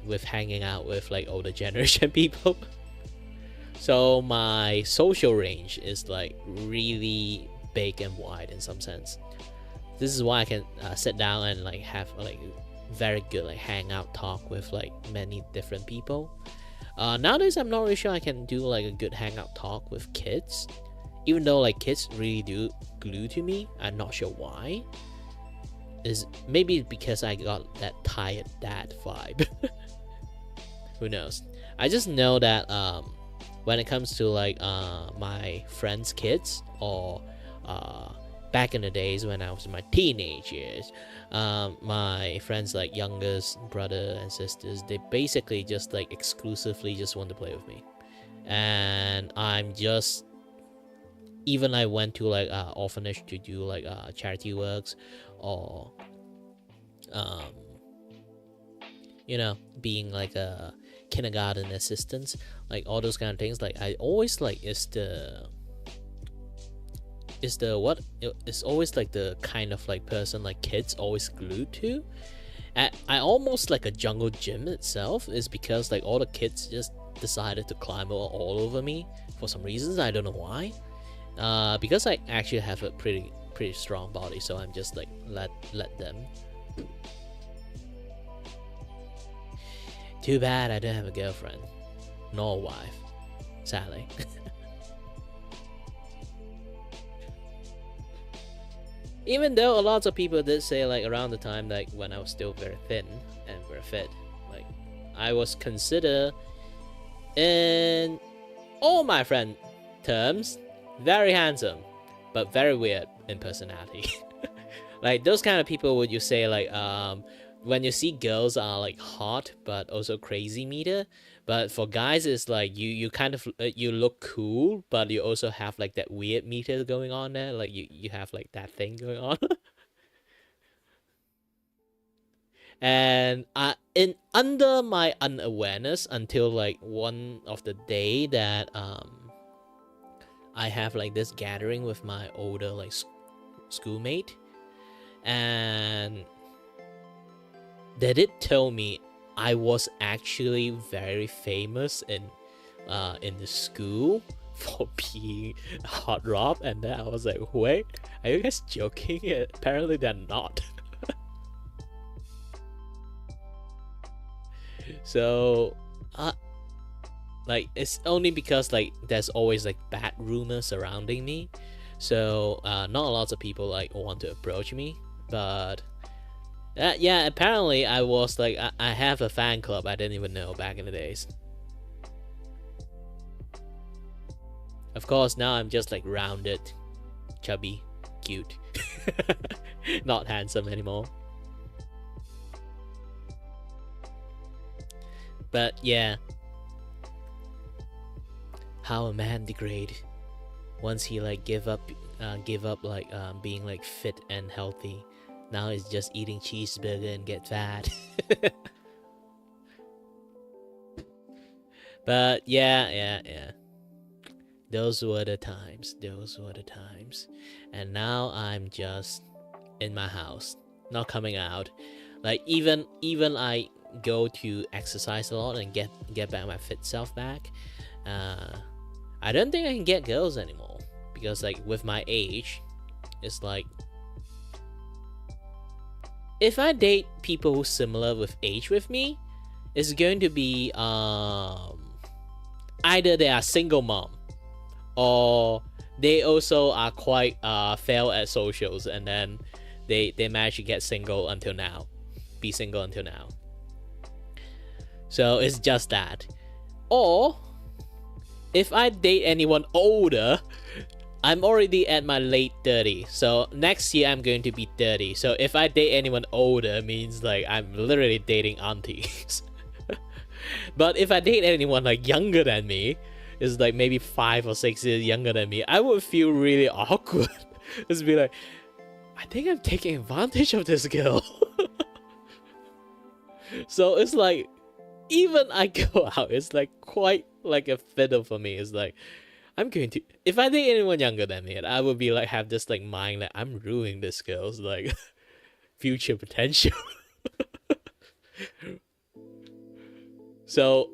[SPEAKER 1] with hanging out with like older generation people. So my social range is like really big and wide in some sense. This is why I can sit down and like have like very good like hangout talk with like many different people. Nowadays I'm not really sure I can do like a good hangout talk with kids, even though like kids really do glue to me. I'm not sure why. Is maybe because I got that tired dad vibe. Who knows? I just know that when it comes to like my friends' kids, or back in the days when I was in my teenage years, my friends like youngest brother and sisters, they basically just like exclusively just want to play with me. And I'm just, even I went to like orphanage to do like charity works, or you know, being like a kindergarten assistant, like all those kind of things. Like I always like it's always like the kind of like person like kids always glued to. I almost like a jungle gym itself is because like all the kids just decided to climb all over me for some reasons. I don't know why. Because I actually have a pretty strong body, so I'm just like let them. Too bad I don't have a girlfriend nor a wife, sadly. Even though a lot of people did say like around the time like when I was still very thin and very fit, like I was considered in all my friend terms very handsome, but very weird in personality. Like those kind of people would you say like when you see girls are like hot but also crazy meter, but for guys it's like you kind of you look cool but you also have like that weird meter going on there, like you have like that thing going on. And in under my unawareness until like one of the day that I have like this gathering with my older like schoolmate, and they did tell me I was actually very famous in the school for being a hot rob, and then I was like, wait, are you guys joking? Apparently they're not. So like it's only because like there's always like bad rumors surrounding me, so not a lot of people like want to approach me. But yeah, apparently I was like I have a fan club I didn't even know back in the days. Of course now I'm just like rounded, chubby, cute. Not handsome anymore. But yeah, how a man degrade once he like give up like being like fit and healthy. Now he's just eating cheeseburger and get fat. But yeah, those were the times, and now I'm just in my house, not coming out. Like even I go to exercise a lot and get back my fit self back. I don't think I can get girls anymore, because like with my age, it's like if I date people who similar with age with me, is going to be either they are single mom, or they also are quite fail at socials, and then they manage to get single until now, be single until now. So it's just that. Or if I date anyone older, I'm already at my late 30s. So next year I'm going to be 30. So if I date anyone older, means like I'm literally dating aunties. But if I date anyone like younger than me, is like maybe 5 or 6 years younger than me, I would feel really awkward. Just be like, I think I'm taking advantage of this girl. So it's like, even I go out, it's like quite like a fiddle for me. It's like, I'm going to, if I date anyone younger than me, I would be like, have this like mind that I'm ruining this girl's like future potential. So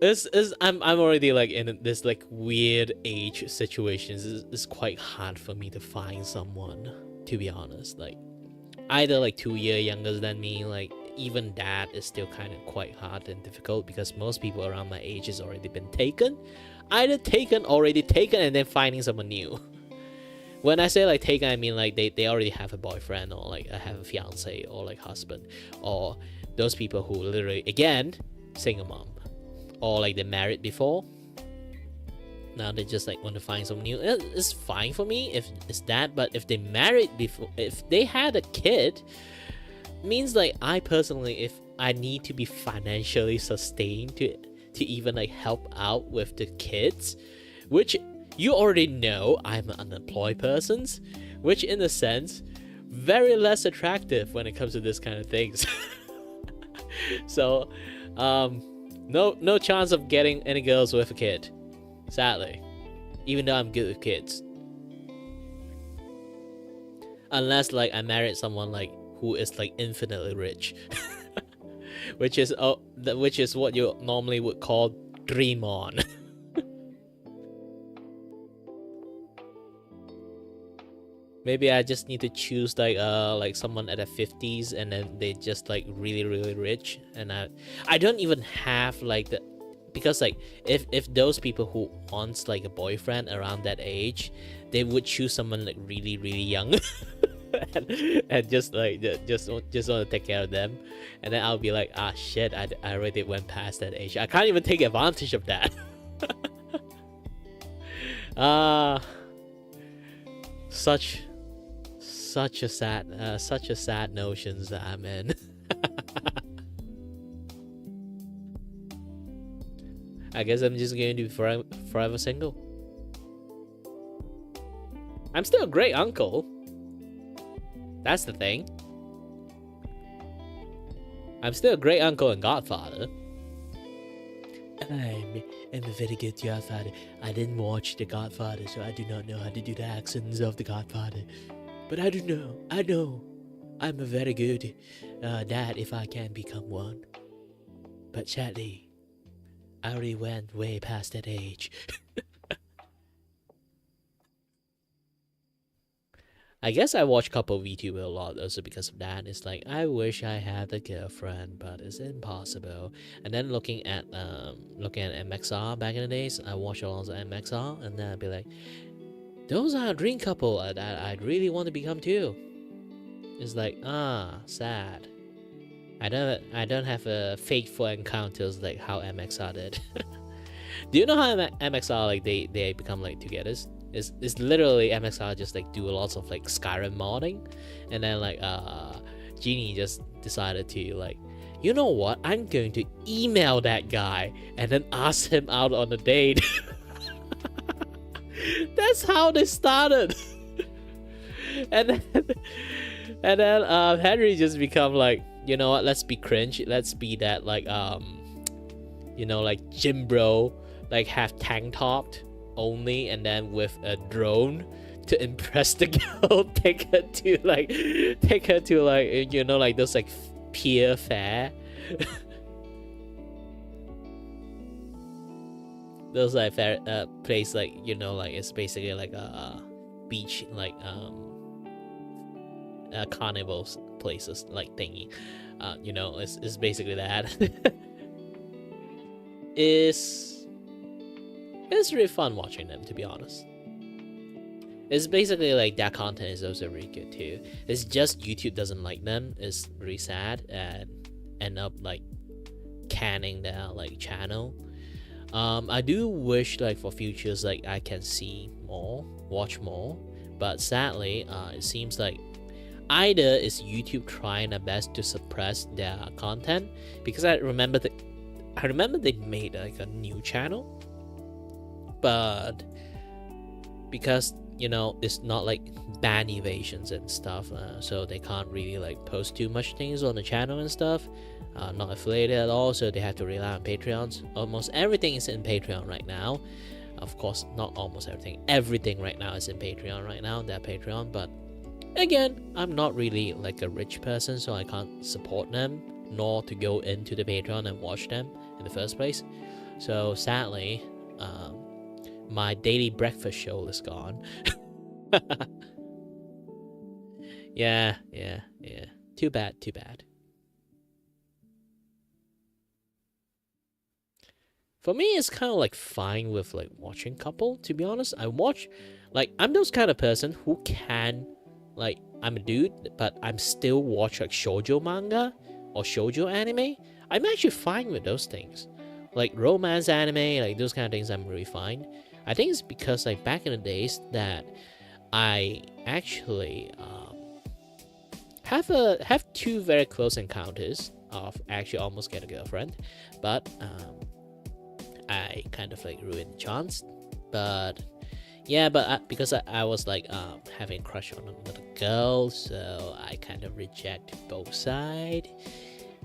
[SPEAKER 1] I'm already like in this like weird age situations. It's quite hard for me to find someone, to be honest. Like either like 2 years younger than me, like even that is still kind of quite hard and difficult, because most people around my age has already been taken, either already taken, and then finding someone new. When I say like taken, I mean like they already have a boyfriend, or like have a fiance, or like husband, or those people who literally, again, single mom, or like they married before, now they just like want to find someone new. It's fine for me if it's that. But if they married before, if they had a kid, means like I personally, if I need to be financially sustained to even like help out with the kids, which you already know I'm an unemployed person, which in a sense very less attractive when it comes to this kind of things. So no chance of getting any girls with a kid, sadly, even though I'm good with kids, unless like I married someone like who is like infinitely rich. which is what you normally would call dream on. Maybe I just need to choose like someone at the 50s, and then they just like really really rich, and I don't even have like the, because like if those people who wants like a boyfriend around that age, they would choose someone like really really young. and just want to take care of them, and then I'll be like, ah shit, I already went past that age. I can't even take advantage of that. Such a sad notions that I'm in. I guess I'm just going to be forever single. I'm still a great uncle. That's the thing. I'm still a great uncle and godfather. I'm a very good godfather. I didn't watch The Godfather, so I do not know how to do the accents of The Godfather. But I know I'm a very good dad if I can become one. But Chatty, I already went way past that age. I guess I watch couple Vtuber a lot also because of that. It's like, I wish I had a girlfriend, but it's impossible. And then looking at MXR back in the days, I watched a lot of MXR, and then I'd be like, those are a dream couple that I'd really want to become too. It's like, sad. I don't have a fateful encounters like how MXR did. Do you know how MXR like they become like together? It's literally MXR just like do lots of like Skyrim modding, and then like Genie just decided to like, you know what, I'm going to email that guy and then ask him out on a date. That's how they started. and then Henry just become like, you know what, let's be cringe, let's be that like like gym bro, like have tank topped only, and then with a drone to impress the girl. take her to like like those like peer fair. Those like fair place, like like it's basically like a beach, like carnivals places like thingy. It's basically that. is it's really fun watching them, to be honest. It's basically like their content is also really good too. It's just YouTube doesn't like them. It's really sad and end up like canning their like channel. I do wish like for futures like I can see more, watch more, but sadly it seems like either is YouTube trying their best to suppress their content, because I remember they made like a new channel, but because you know it's not like ban evasions and stuff, so they can't really like post too much things on the channel and stuff. Not affiliated at all, so they have to rely on Patreons. Almost everything is in Patreon right now. Of course, not almost everything right now is in Patreon right now, their Patreon. But again, I'm not really like a rich person, so I can't support them, nor to go into the Patreon and watch them in the first place. So sadly, my daily breakfast show is gone. Yeah. Too bad. For me, it's kind of like fine with like watching couple, to be honest. I'm those kind of person who can, like, I'm a dude, but I'm still watch like shoujo manga or shoujo anime. I'm actually fine with those things. Like romance anime, like those kind of things, I'm really fine. I think it's because like back in the days that I actually have two very close encounters of actually almost get a girlfriend, but I kind of like ruined the chance. But yeah, because I was like having a crush on another girl, so I kind of reject both sides.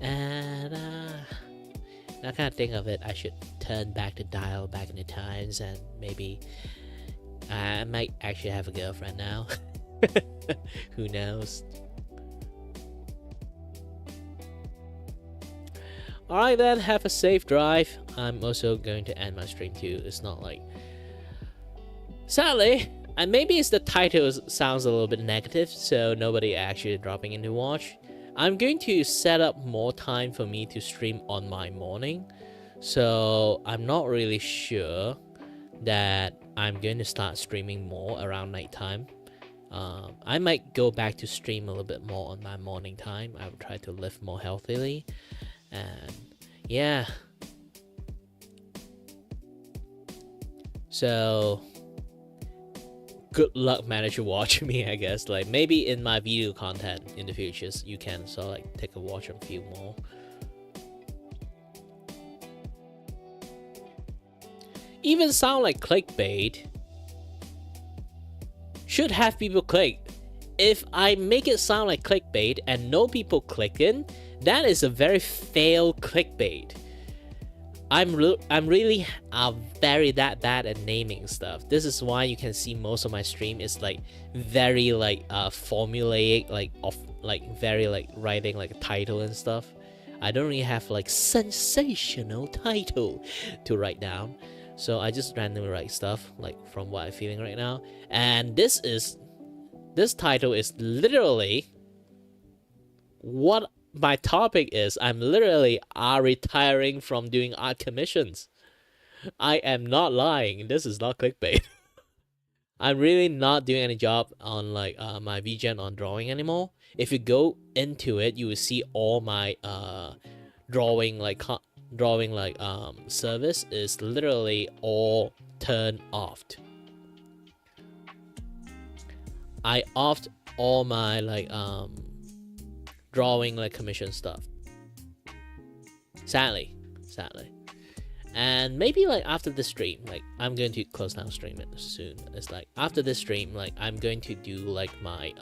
[SPEAKER 1] And I kind of think of it, I should turn back the dial back in the times, and maybe I might actually have a girlfriend now. Who knows? Alright then, have a safe drive. I'm also going to end my stream too. It's not like... Sadly, and maybe it's the title sounds a little bit negative, so nobody actually dropping in to watch. I'm going to set up more time for me to stream on my morning. So I'm not really sure that I'm going to start streaming more around nighttime. I might go back to stream a little bit more on my morning time. I will try to live more healthily. And yeah, so good luck manage to watch me, I guess. Like maybe in my video content in the future you can sort of like take a watch and few more. Even sound like clickbait. Should have people click. If I make it sound like clickbait and no people click in, that is a very failed clickbait. I'm really very that bad at naming stuff. This is why you can see most of my stream is like very like formulaic, like very like writing like a title and stuff. I don't really have like sensational title to write down, so I just randomly write stuff like from what I'm feeling right now. And this title is literally what my topic is. I'm literally retiring from doing art commissions. I am not lying. This is not clickbait. I'm really not doing any job on like my VGen on drawing anymore. If you go into it, you will see all my drawing service is literally all turned off. I offed all my like drawing like commission stuff. Sadly. And maybe like after the stream, like I'm going to close down stream it soon. It's like after this stream, like I'm going to do like my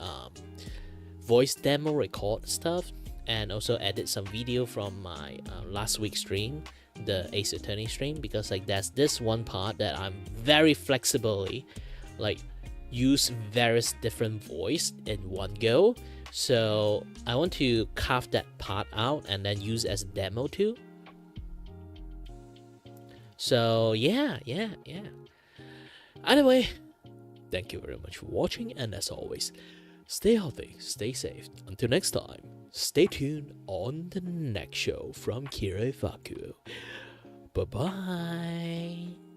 [SPEAKER 1] voice demo record stuff, and also edit some video from my last week's stream, the Ace Attorney stream, because like that's this one part that I'm very flexibly like use various different voice in one go. So I want to carve that part out and then use as a demo too. So yeah. Anyway, thank you very much for watching, and as always, stay healthy, stay safe. Until next time, stay tuned on the next show from Kiray Vacuo. Bye bye.